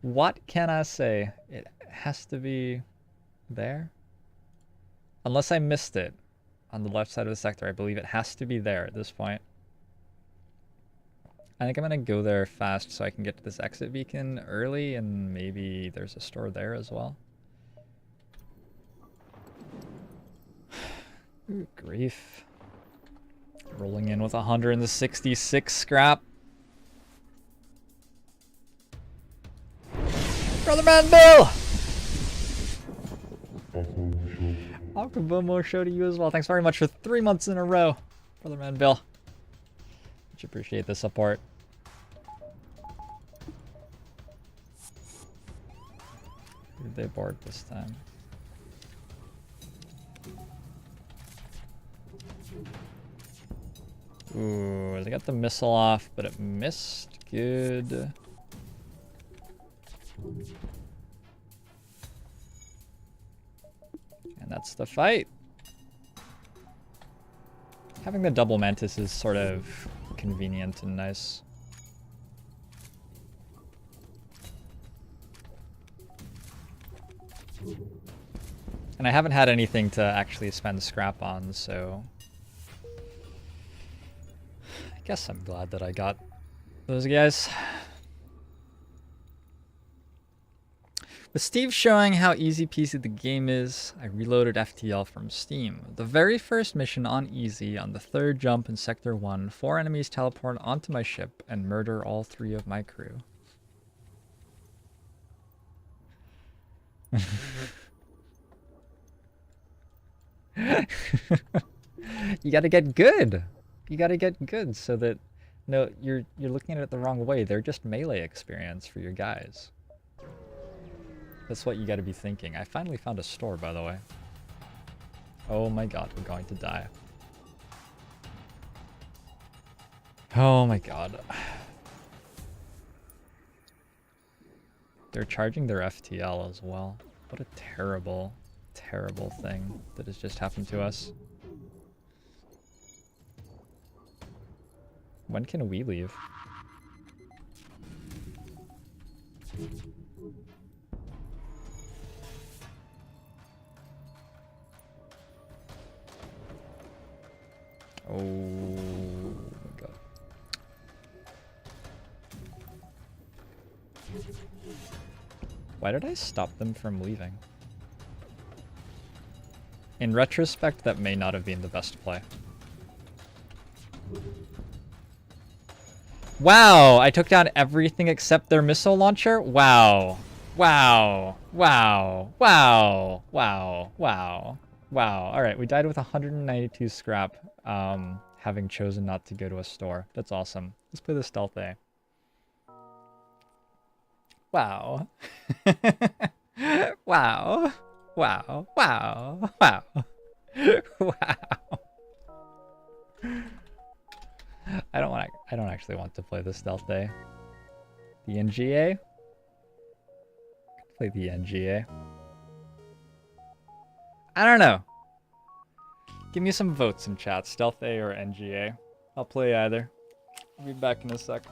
What can I say? It has to be there. Unless I missed it on the left side of the sector. I believe it has to be there at this point. I think I'm going to go there fast so I can get to this exit beacon early, and maybe there's a store there as well. Ooh, grief. Rolling in with 166 scrap. Brother Man Bill! Akabomo show to you as well. Thanks very much for 3 months in a row, Brother Man Bill. Much appreciate the support. Who did they board this time? Ooh, they got the missile off, but it missed. Good. And that's the fight. Having the double mantis is sort of convenient and nice. And I haven't had anything to actually spend scrap on, so I guess I'm glad that I got those guys. With Steve showing how easy peasy the game is, I reloaded FTL from Steam. The very first mission on easy, on the 3rd jump in Sector 1, 4 enemies teleport onto my ship and murder all 3 of my crew. You gotta get good. You gotta get good so that no, you're looking at it the wrong way. They're just melee experience for your guys. That's what you gotta be thinking. I finally found a store, by the way. Oh my god, we're going to die. Oh my god. They're charging their FTL as well. What a terrible, terrible thing that has just happened to us. When can we leave? Oh my god. Why did I stop them from leaving? In retrospect, that may not have been the best play. Wow, I took down everything except their missile launcher? Wow. Wow. Wow. Wow. Wow. Wow. Wow. All right, we died with 192 scrap, having chosen not to go to a store. That's awesome. Let's play the stealth A. Wow. Wow. Wow. Wow. Wow. Wow. I don't actually want to play the stealth A. The NGA? Play the NGA. I don't know. Give me some votes in chat, stealth A or NGA. I'll play either. I'll be back in a sec.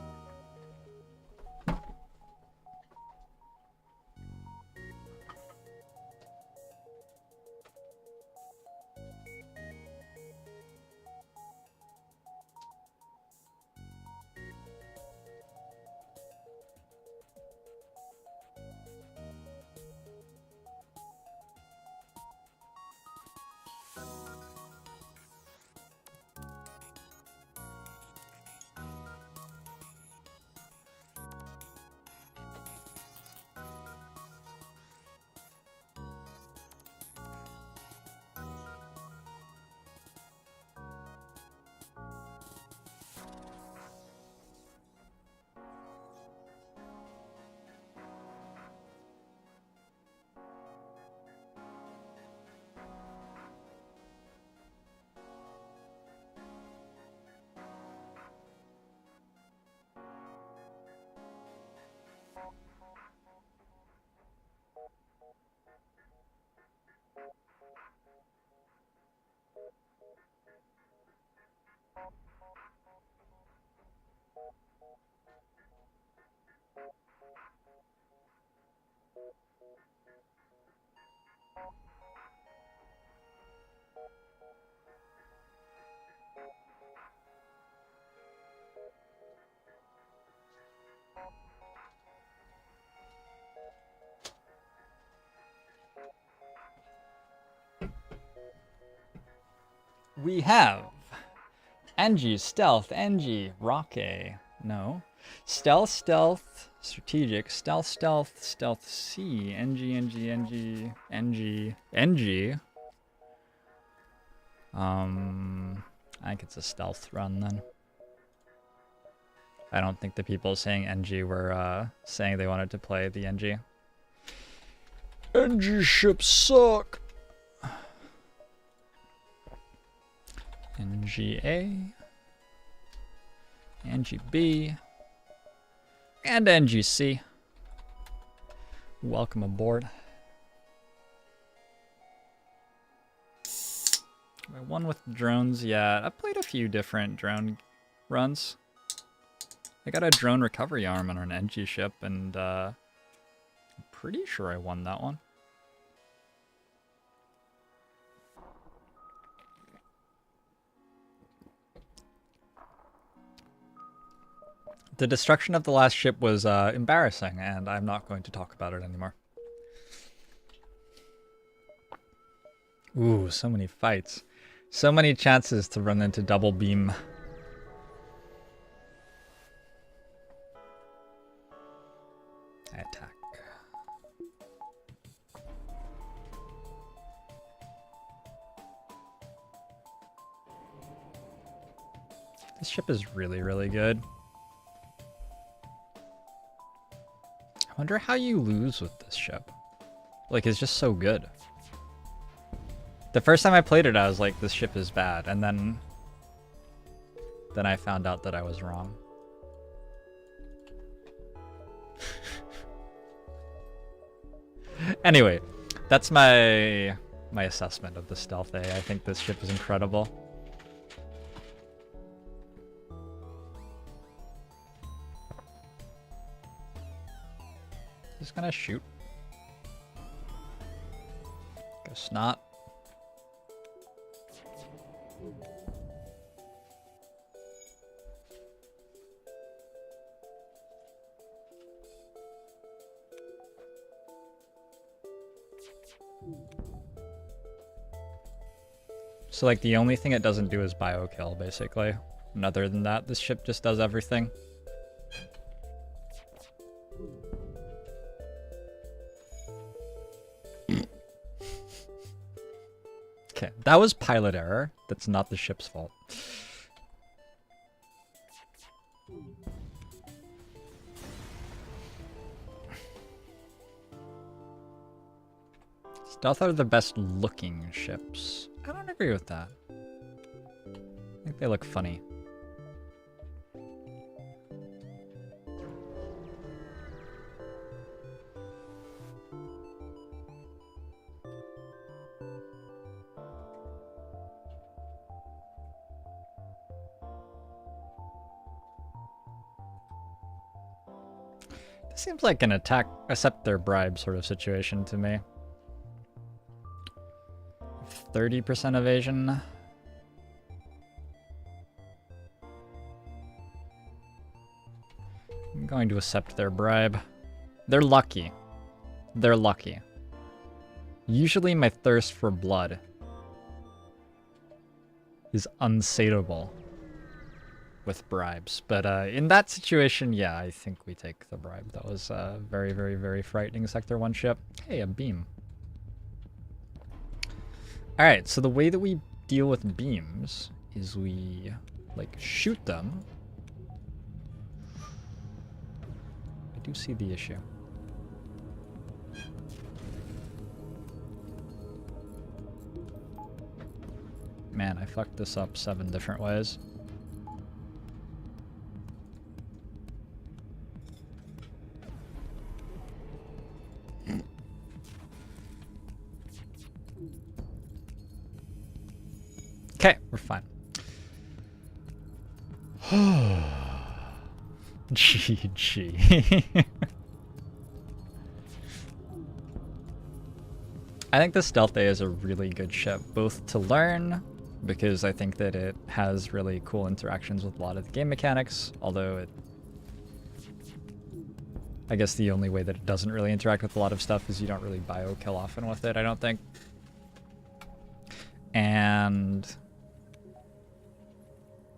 We have NG, Stealth, NG, Rocky. No. Stealth, Stealth, Strategic, Stealth, Stealth, Stealth C, NG, NG, NG, NG, NG. I think it's a stealth run then. I don't think the people saying NG were saying they wanted to play the NG. NG ships suck. NGA, NGB, and NGC. Welcome aboard. One with drones, yeah. I've played a few different drone runs. I got a drone recovery arm on an NG ship, and I'm pretty sure I won that one. The destruction of the last ship was embarrassing, and I'm not going to talk about it anymore. Ooh, so many fights. So many chances to run into double beam. I attack. This ship is really, really good. I wonder how you lose with this ship. Like, it's just so good. The first time I played it, I was like, this ship is bad. And then I found out that I was wrong. Anyway, that's my assessment of the Stealth A. I think this ship is incredible. Just gonna shoot. Go snot. So like the only thing it doesn't do is bio kill basically. And other than that, this ship just does everything. Okay, that was pilot error. That's not the ship's fault. Stealth are the best looking ships. I don't agree with that. I think they look funny. This seems like an attack, accept their bribe sort of situation to me. 30% evasion. I'm going to accept their bribe. They're lucky. They're lucky. Usually my thirst for blood is unsatiable with bribes. But in that situation, yeah, I think we take the bribe. That was a very, very, very frightening Sector 1 ship. Hey, a beam. Alright, so the way that we deal with beams is we, like, shoot them. I do see the issue. Man, I fucked this up 7 different ways. Okay, we're fine. GG. I think the Stealth A is a really good ship, both to learn, because I think that it has really cool interactions with a lot of the game mechanics, although it... I guess the only way that it doesn't really interact with a lot of stuff is you don't really bio-kill often with it, I don't think. And...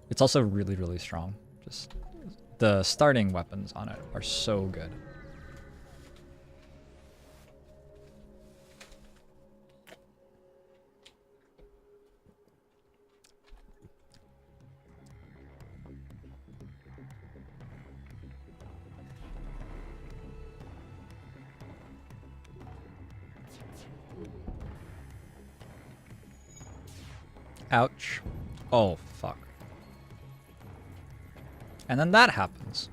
it's also really, really strong. Just the starting weapons on it are so good. Ouch. Oh, fuck. And then that happens.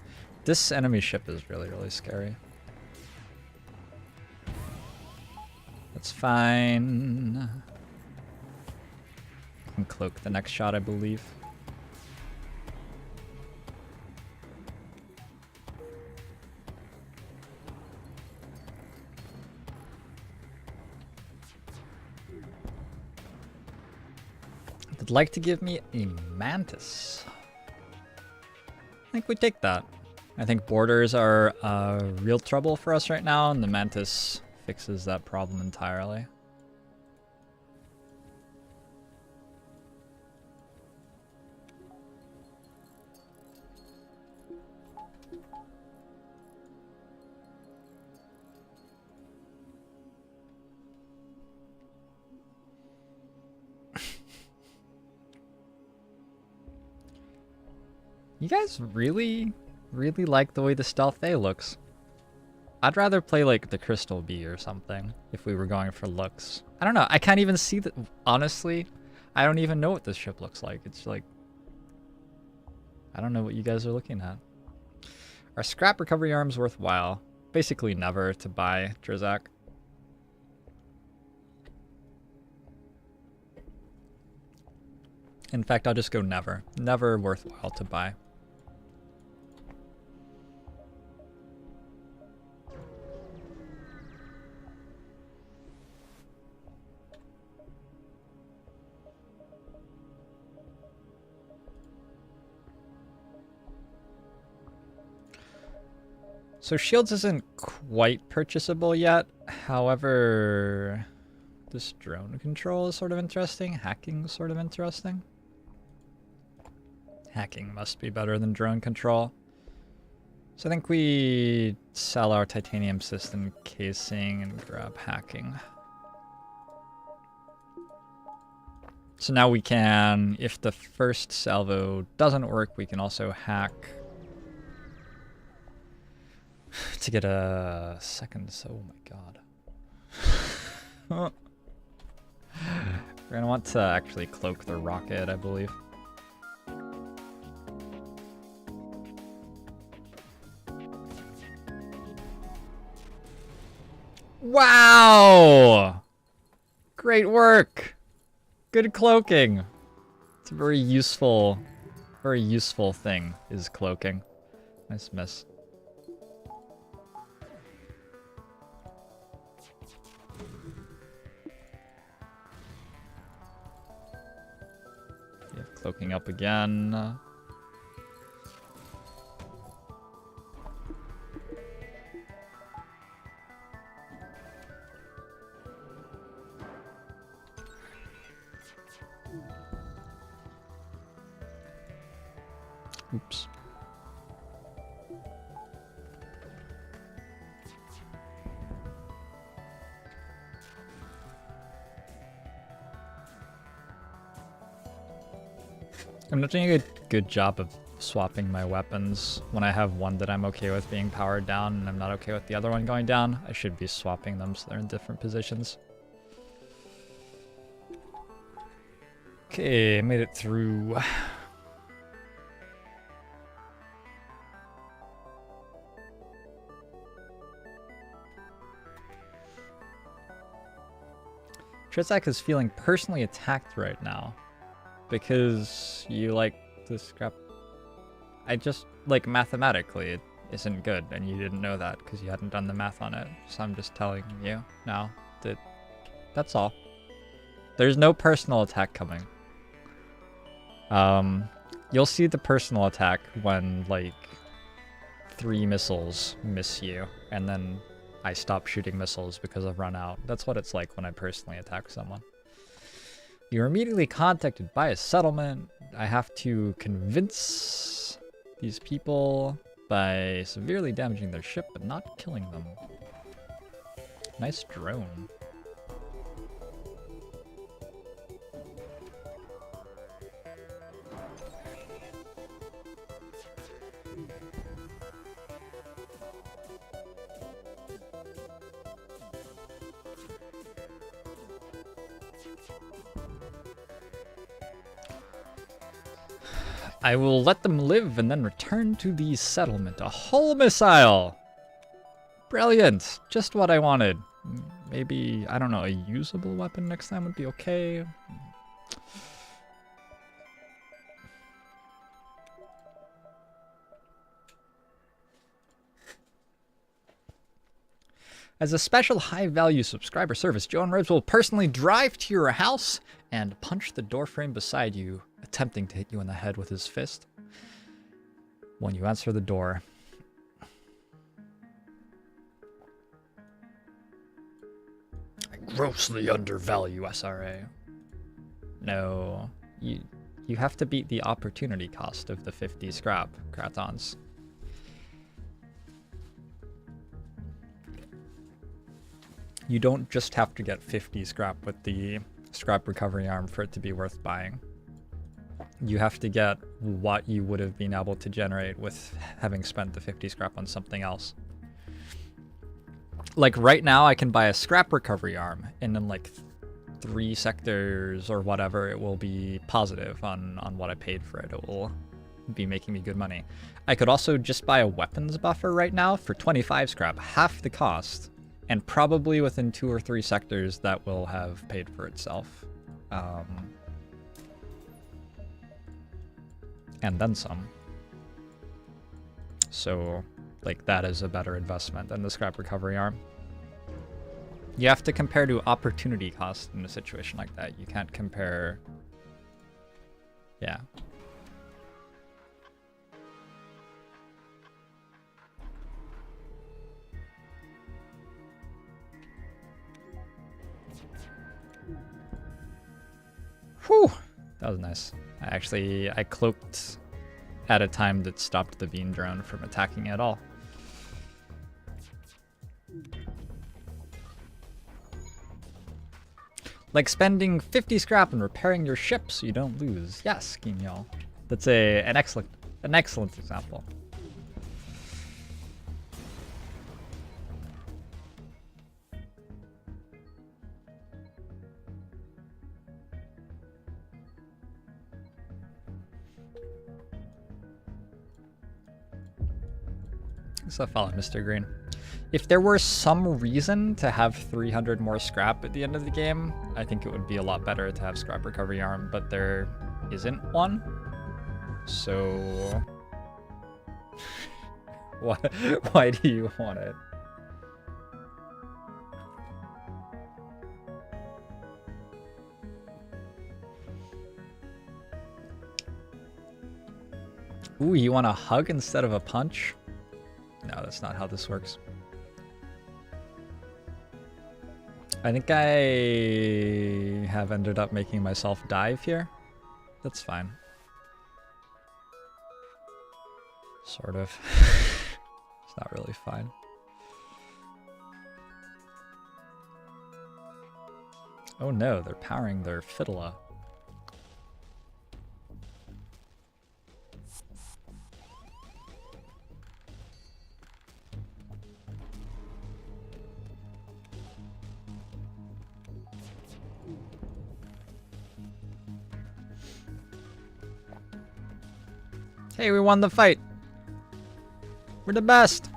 This enemy ship is really, really scary. That's fine. I can cloak the next shot, I believe. I'd like to give me a Mantis. I think we take that. I think borders are real trouble for us right now, and the Mantis fixes that problem entirely. You guys really like the way the Stealth A looks. I'd rather play like the Crystal B or something if we were going for looks. I don't know. I can't even see that. Honestly, I don't even know what this ship looks like. It's like, I don't know what you guys are looking at. Are scrap recovery arms worthwhile? Basically never to buy, Drizak. In fact, I'll just go never. Never worthwhile to buy. So shields isn't quite purchasable yet. However, this drone control is sort of interesting. Hacking is sort of interesting. Hacking must be better than drone control. So I think we sell our titanium system casing and grab hacking. So now we can, if the first salvo doesn't work, we can also hack to get a second. Oh my god. We're gonna want to actually cloak the rocket, I believe. Wow! Great work! Good cloaking. It's a very useful thing, is cloaking. Nice miss. Yeah, cloaking up again. Oops. I'm not doing a good job of swapping my weapons. When I have one that I'm okay with being powered down and I'm not okay with the other one going down, I should be swapping them so they're in different positions. Okay, made it through. Trizak is feeling personally attacked right now because you like to scrap. I just, like, mathematically it isn't good, and you didn't know that because you hadn't done the math on it. So I'm just telling you now that that's all. There's no personal attack coming. You'll see the personal attack when, like, 3 missiles miss you, and then I stop shooting missiles because I've run out. That's what it's like when I personally attack someone. You're immediately contacted by a settlement. I have to convince these people by severely damaging their ship but not killing them. Nice drone. I will let them live and then return to the settlement. A hull missile! Brilliant! Just what I wanted. Maybe, I don't know, a usable weapon next time would be okay. As a special high-value subscriber service, Joe and Ribs will personally drive to your house and punch the doorframe beside you, attempting to hit you in the head with his fist. When you answer the door, I grossly undervalue SRA. No, you have to beat the opportunity cost of the 50 scrap, Kratons. You don't just have to get 50 scrap with the scrap recovery arm for it to be worth buying. You have to get what you would have been able to generate with having spent the 50 scrap on something else. Like right now I can buy a scrap recovery arm, and in like 3 sectors or whatever it will be positive on what I paid for it. It will be making me good money. I could also just buy a weapons buffer right now for 25 scrap, half the cost. And probably within 2 or 3 sectors that will have paid for itself. And then some. So, like, that is a better investment than the scrap recovery arm. You have to compare to opportunity cost in a situation like that. You can't compare... Yeah. Whew, that was nice. I cloaked at a time that stopped the beam drone from attacking at all. Like spending 50 scrap and repairing your ship so you don't lose. Yes, Guignol. That's an excellent example. So follow Mr. Green. If there were some reason to have 300 more scrap at the end of the game, I think it would be a lot better to have scrap recovery arm, but there isn't one. So why do you want it? Ooh, you want a hug instead of a punch? No, that's not how this works. I think I have ended up making myself dive here. That's fine. Sort of. It's not really fine. Oh no, they're powering their fiddler. Hey, we won the fight. We're the best.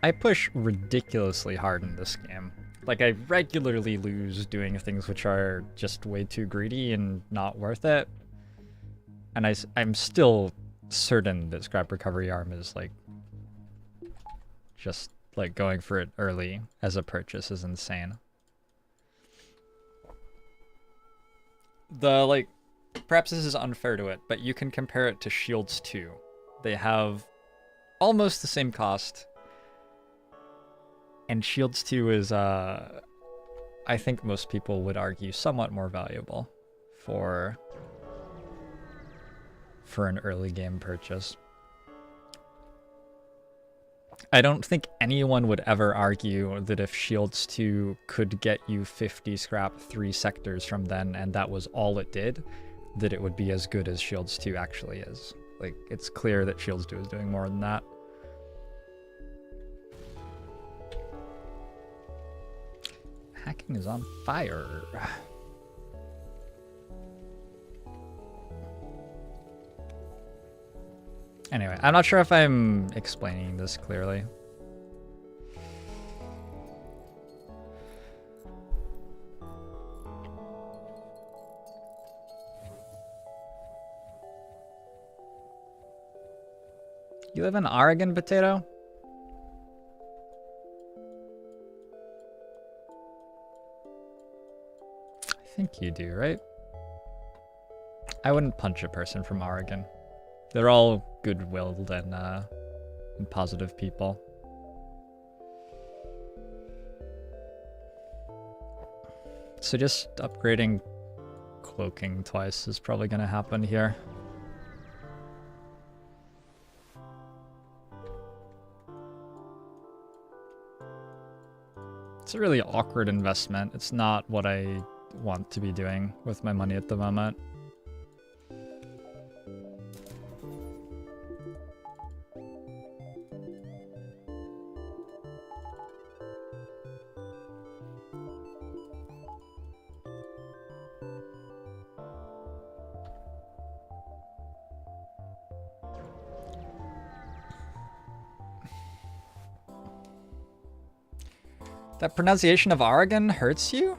I push ridiculously hard in this game. Like, I regularly lose doing things which are just way too greedy and not worth it. And I'm still certain that scrap recovery arm is, like, just, like, going for it early as a purchase is insane. Like, perhaps this is unfair to it, but you can compare it to Shields 2. They have almost the same cost. And Shields 2 is, I think most people would argue, somewhat more valuable for an early game purchase. I don't think anyone would ever argue that if Shields 2 could get you 50 scrap 3 sectors from then, and that was all it did, that it would be as good as Shields 2 actually is. Like, it's clear that Shields 2 is doing more than that. Hacking is on fire. Anyway, I'm not sure if I'm explaining this clearly. You live in Oregon, Potato? I think you do, right? I wouldn't punch a person from Oregon. They're all good-willed and positive people. So just upgrading cloaking twice is probably going to happen here. It's a really awkward investment. It's not what I want to be doing with my money at the moment. That pronunciation of Oregon hurts you?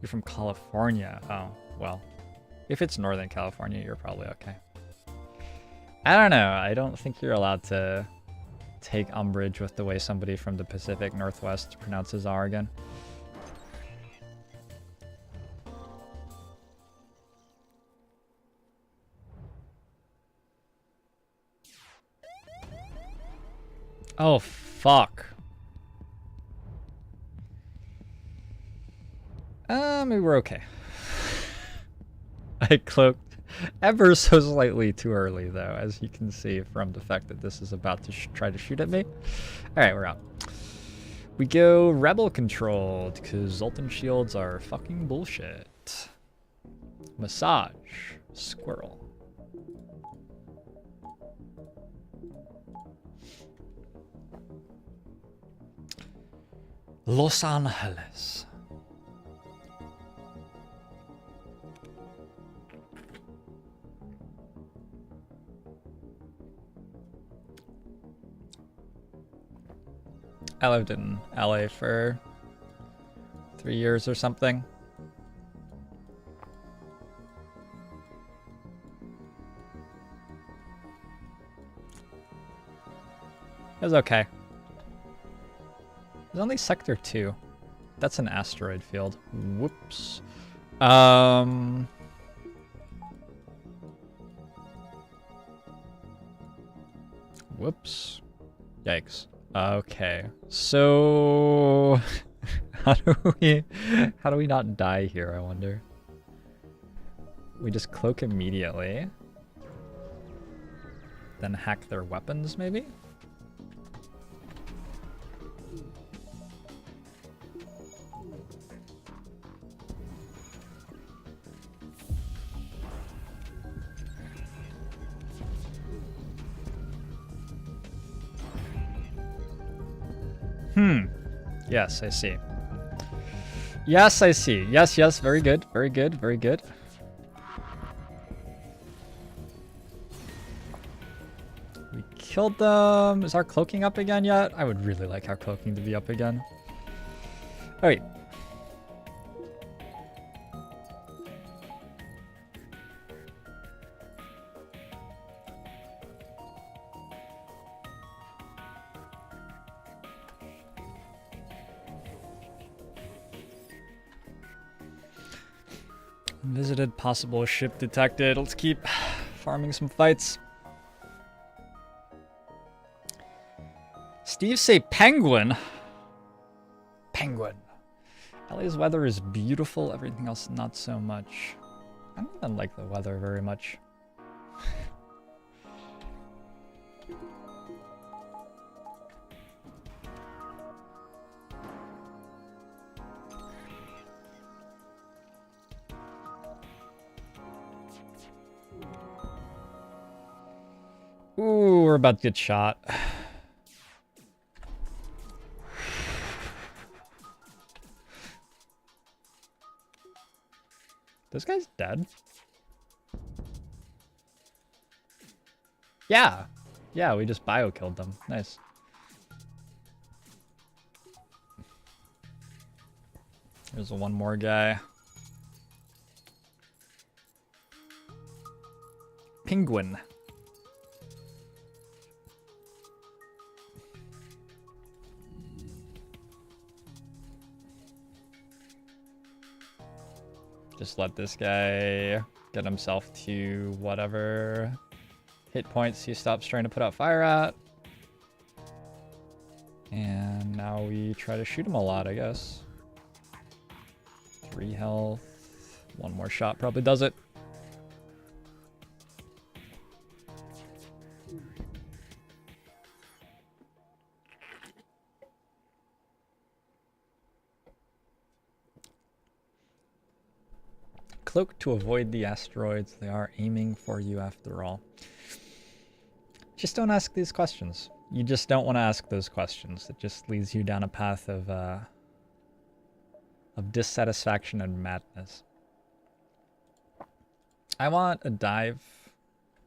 You're from California. Oh, well. If it's Northern California, you're probably okay. I don't know. I don't think you're allowed to take umbrage with the way somebody from the Pacific Northwest pronounces Oregon. Oh, fuck. me we're okay. I cloaked ever so slightly too early, though, as you can see from the fact that this is about to try to shoot at me. Alright, we're out. We go rebel controlled, because Zoltan shields are fucking bullshit. Massage. Squirrel. Los Angeles. I lived in LA for 3 years or something. It was okay. There's only Sector 2. That's an asteroid field. Whoops. Whoops. Yikes. Okay. So how do we not die here, I wonder? We just cloak immediately. Then hack their weapons, maybe? Yes, I see. Yes, I see. Yes, yes, very good. Very good, very good. We killed them. Is our cloaking up again yet? I would really like our cloaking to be up again. Oh, wait. Visited, possible ship detected. Let's keep farming some fights. Steve say penguin. Penguin. LA's weather is beautiful, everything else not so much. I don't even like the weather very much. Ooh, we're about to get shot. This guy's dead? Yeah. Yeah, we just bio-killed them. Nice. There's one more guy. Penguin. Just let this guy get himself to whatever hit points he stops trying to put out fire at. And now we try to shoot him a lot, I guess. 3 health. One more shot probably does it. Cloak to avoid the asteroids. They are aiming for you after all. Just don't ask these questions. You just don't want to ask those questions. It just leads you down a path of dissatisfaction and madness. I want a dive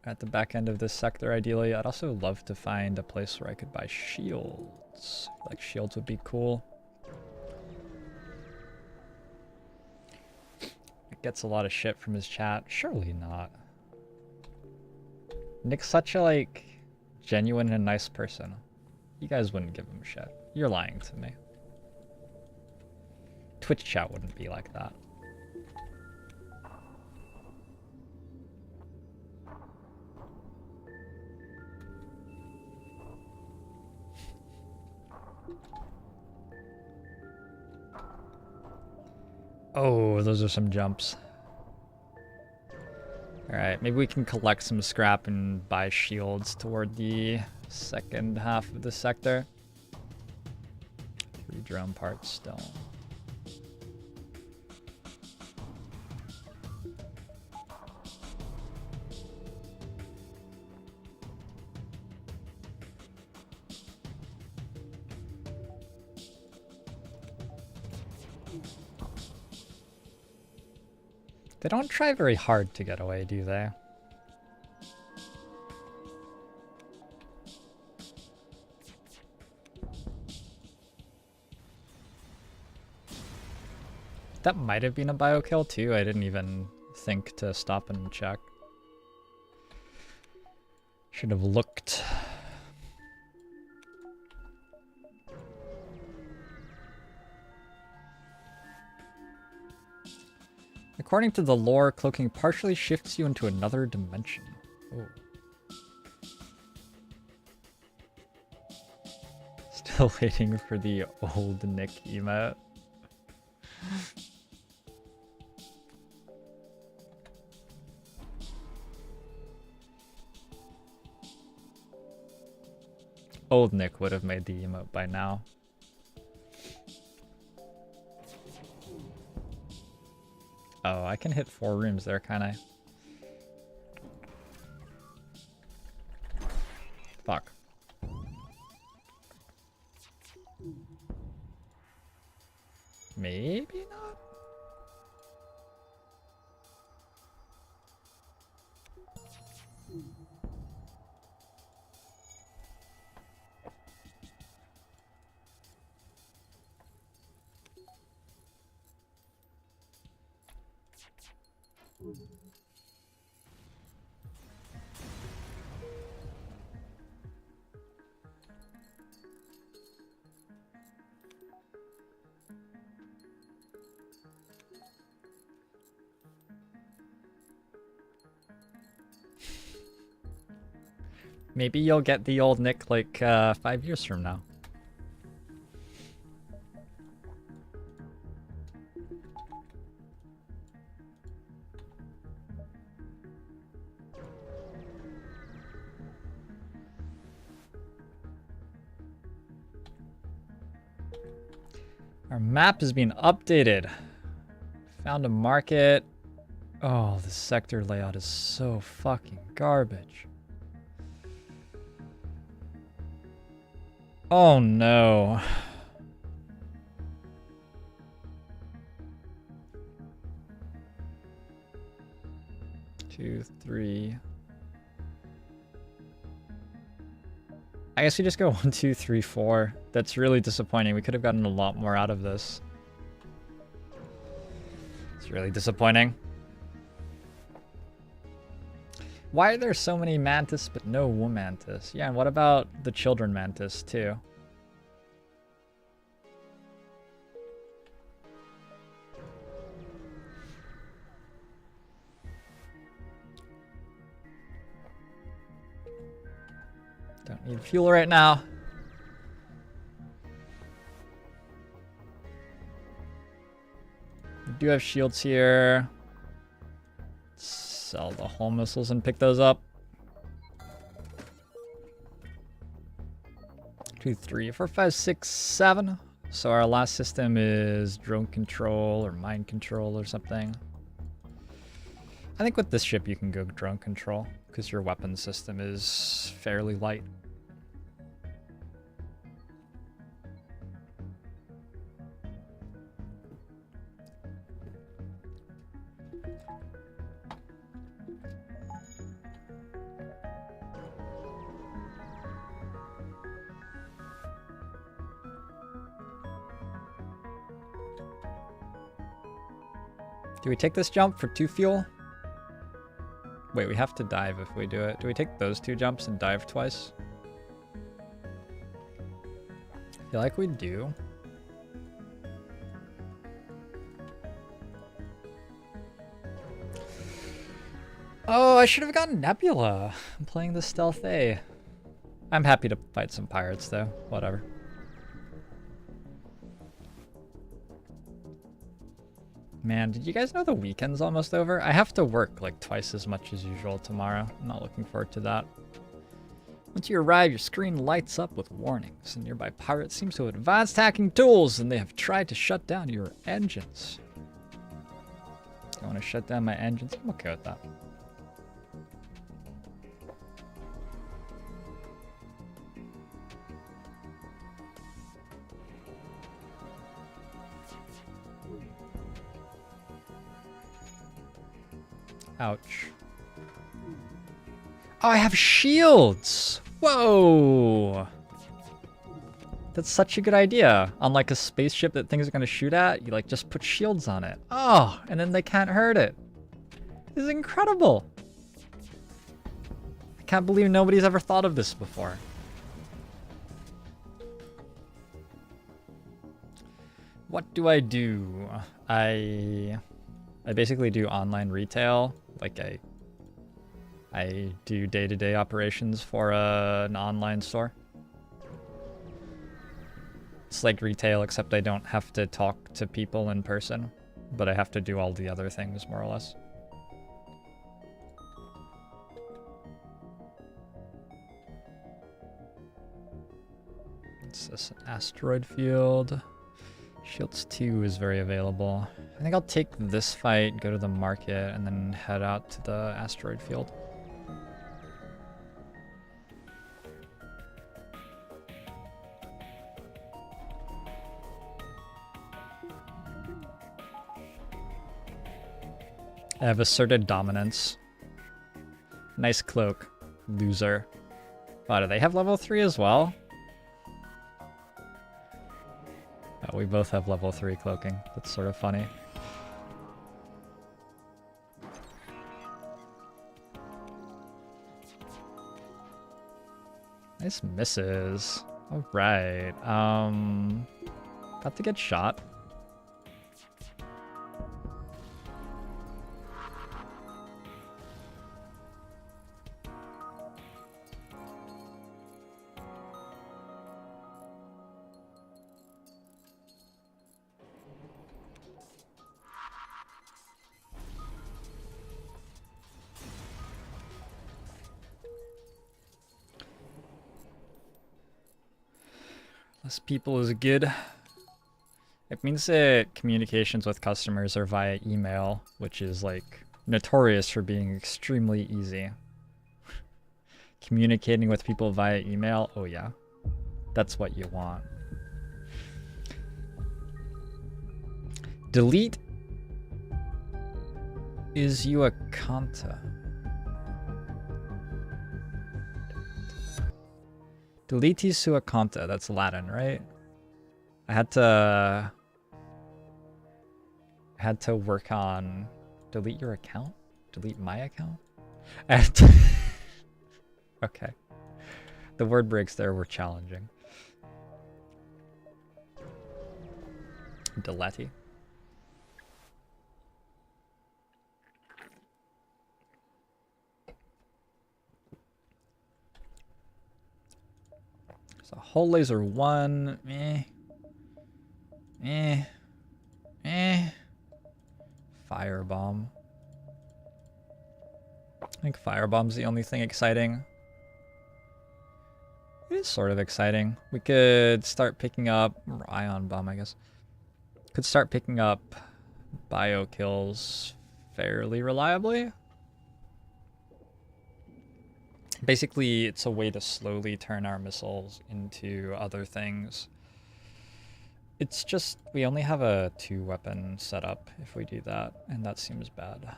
at the back end of this sector, ideally. I'd also love to find a place where I could buy shields. Like, shields would be cool. Gets a lot of shit from his chat. Surely not. Nick's such a, like, genuine and nice person. You guys wouldn't give him shit. You're lying to me. Twitch chat wouldn't be like that. Oh, those are some jumps. Alright, maybe we can collect some scrap and buy shields toward the second half of the sector. 3 drone parts still. They don't try very hard to get away, do they? That might have been a bio kill too. I didn't even think to stop and check. Should have looked. According to the lore, cloaking partially shifts you into another dimension. Oh. Still waiting for the old Nick emote. Old Nick would have made the emote by now. Oh, I can hit 4 rooms there, can I? Fuck. Maybe not? Maybe you'll get the old Nick like 5 years from now. Our map is being updated. Found a market. Oh, the sector layout is so fucking garbage. Oh no. Two, three. I guess we just go 1, 2, 3, 4. That's really disappointing. We could have gotten a lot more out of this. It's really disappointing. Why are there so many mantis but no womantis? Yeah, and what about the children mantis too? Don't need fuel right now. We do have shields here. Sell the hull missiles and pick those up. 2, 3, 4, 5, 6, 7. So our last system is drone control or mind control or something. I think with this ship you can go drone control because your weapon system is fairly light. Do we take this jump for 2 fuel? Wait, we have to dive if we do it. Do we take those 2 jumps and dive twice? I feel like we do. Oh, I should have gotten Nebula. I'm playing the Stealth A. I'm happy to fight some pirates though. Whatever. Man, did you guys know the weekend's almost over? I have to work like twice as much as usual tomorrow. I'm not looking forward to that. Once you arrive, your screen lights up with warnings. A nearby pirate seems to have advanced hacking tools, and they have tried to shut down your engines. You want to shut down my engines? I'm okay with that. Ouch. Oh, I have shields! Whoa! That's such a good idea. On like a spaceship that things are gonna shoot at, you like just put shields on it. Oh, and then they can't hurt it. This is incredible. I can't believe nobody's ever thought of this before. What do? I basically do online retail. Like I do day-to-day operations for an online store. It's like retail, except I don't have to talk to people in person, but I have to do all the other things, more or less. What's this? An asteroid field. Shields 2 is very available. I think I'll take this fight, go to the market, and then head out to the asteroid field. I have asserted dominance. Nice cloak. Loser. Oh, do they have level 3 as well? Oh, we both have level 3 cloaking. That's sort of funny. Nice misses. Alright. About to get shot. Less people is good. It means that communications with customers are via email, which is like notorious for being extremely easy. Communicating with people via email, oh yeah, that's what you want. Delete is you a Kanta. Delete sua conta, that's Latin, right? I had to work on delete your account? Delete my account? I had to okay. The word breaks there were challenging. Deleti. So whole laser 1, Firebomb. I think Firebomb's the only thing exciting. It is sort of exciting. We could start picking up, or Ion Bomb, I guess. Could start picking up bio kills fairly reliably. Basically, it's a way to slowly turn our missiles into other things. It's just, we only have a 2-weapon setup if we do that, and that seems bad.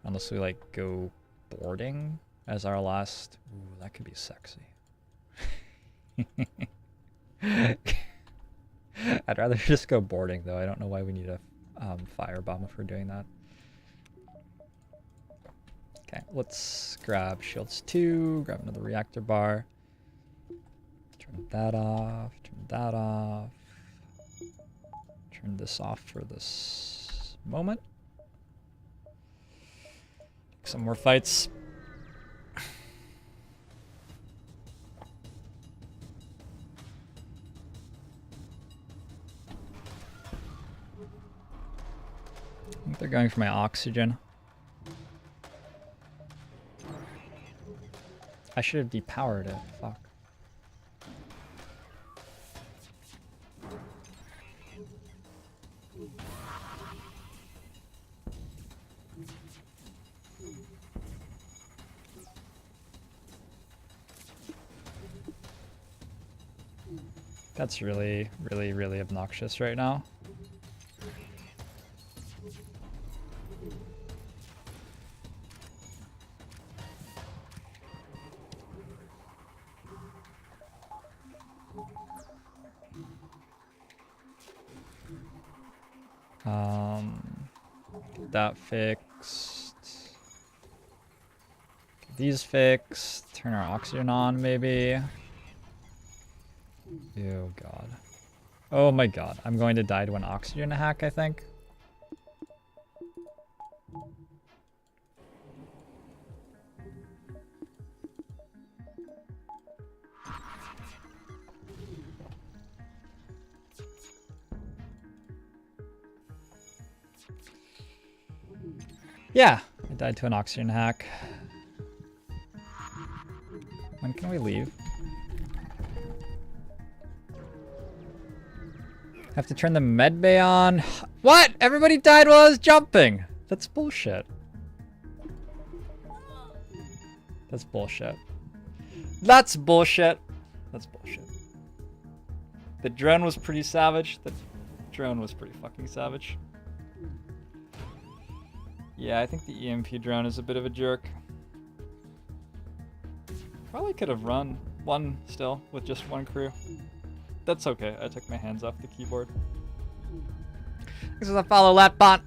Unless we, like, go boarding as our last... Ooh, that could be sexy. I'd rather just go boarding, though. I don't know why we need a firebomb if we're doing that. Okay, let's grab shields 2, grab another reactor bar. Turn that off, turn that off. Turn this off for this moment. Take some more fights. I think they're going for my oxygen. I should have depowered it. Fuck. That's really, really, really obnoxious right now. Get that fixed. Get these fixed. Turn our oxygen on, maybe. Oh god. Oh my god. I'm going to die to an oxygen hack, I think. Yeah, I died to an oxygen hack. When can we leave? Have to turn the med bay on. What? Everybody died while I was jumping. That's bullshit. That's bullshit. That's bullshit. That's bullshit. The drone was pretty savage. The drone was pretty fucking savage. Yeah, I think the EMP drone is a bit of a jerk. Probably could have run one still with just one crew. That's okay. I took my hands off the keyboard. This is a follow lat bot.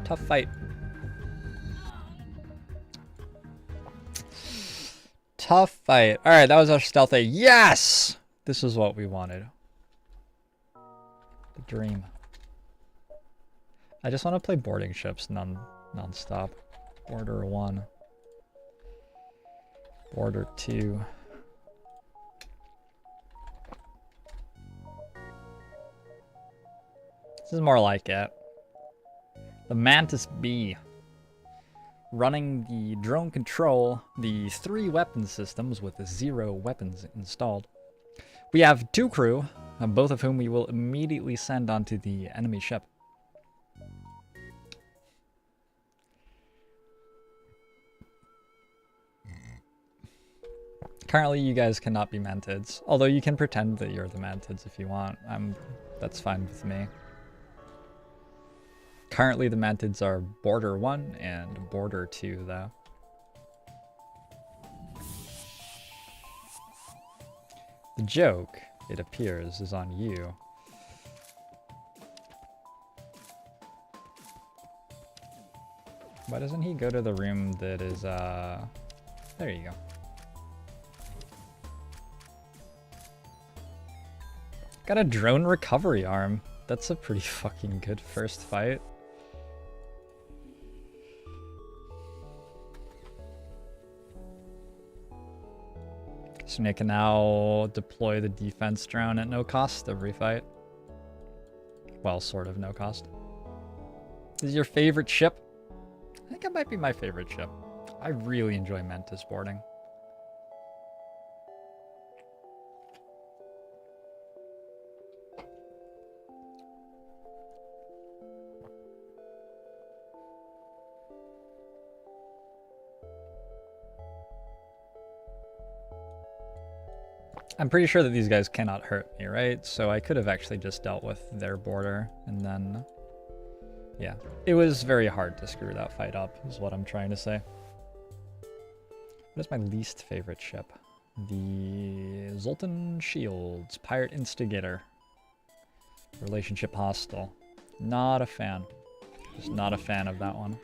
Tough fight. Tough fight. All right, that was our stealth A. Yes! This is what we wanted. The dream. I just want to play boarding ships non-stop. Border 1. Border 2. This is more like it. The Mantis B. Running the drone control, the 3 weapon systems with 0 weapons installed. We have 2 crew, both of whom we will immediately send onto the enemy ship. Currently, you guys cannot be mantids, although you can pretend that you're the mantids if you want. That's fine with me. Currently, the mantids are Border 1 and Border 2, though. The joke, it appears, is on you. Why doesn't he go to the room that is, there you go. Got a drone recovery arm. That's a pretty fucking good first fight. So Nick can now deploy the defense drone at no cost every fight. Well, sort of no cost. This is your favorite ship? I think it might be my favorite ship. I really enjoy Mantis boarding. I'm pretty sure that these guys cannot hurt me, right? So I could have actually just dealt with their border and then... Yeah. It was very hard to screw that fight up, is what I'm trying to say. What is my least favorite ship? The Zoltan Shields, Pirate Instigator. Relationship hostile. Not a fan. Just not a fan of that one.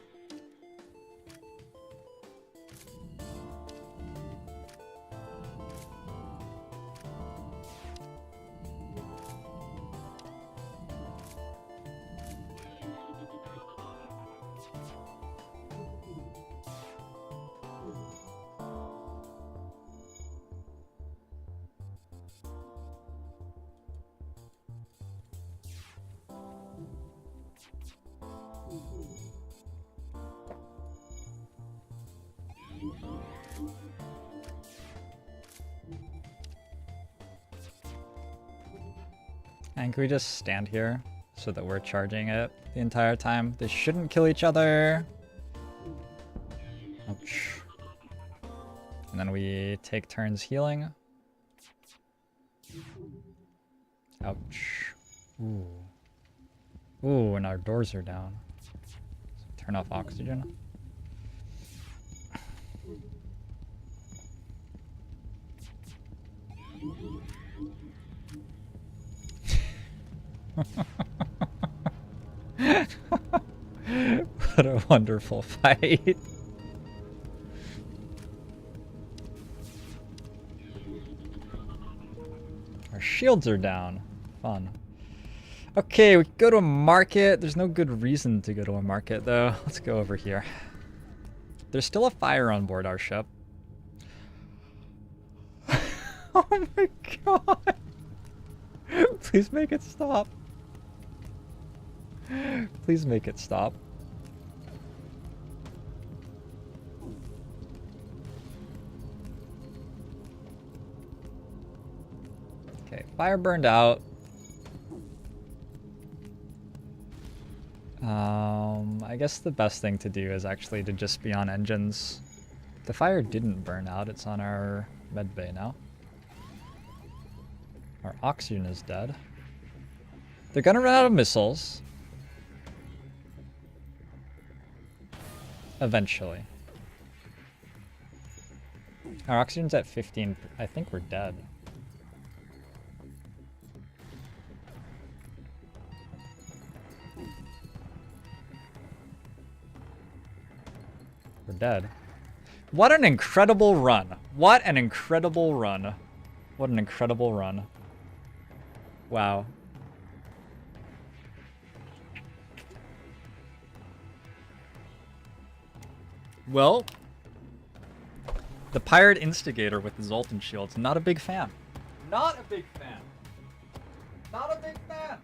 And can we just stand here so that we're charging it the entire time? They shouldn't kill each other. Ouch. And then we take turns healing. Ouch. Ooh. Ooh, and our doors are down. So turn off oxygen. What a wonderful fight. Our shields are down. Fun. Okay, we go to a market. There's no good reason to go to a market, though. Let's go over here. There's still a fire on board our ship. Oh my god. Please make it stop. Please make it stop. Okay, fire burned out. I guess the best thing to do is actually to just be on engines. The fire didn't burn out, it's on our med bay now. Our oxygen is dead. They're gonna run out of missiles. Eventually. Our oxygen's at 15. I think we're dead. We're dead. What an incredible run. What an incredible run. What an incredible run. Wow. Well, the pirate instigator with the Zoltan shields, not a big fan. Not a big fan. Not a big fan.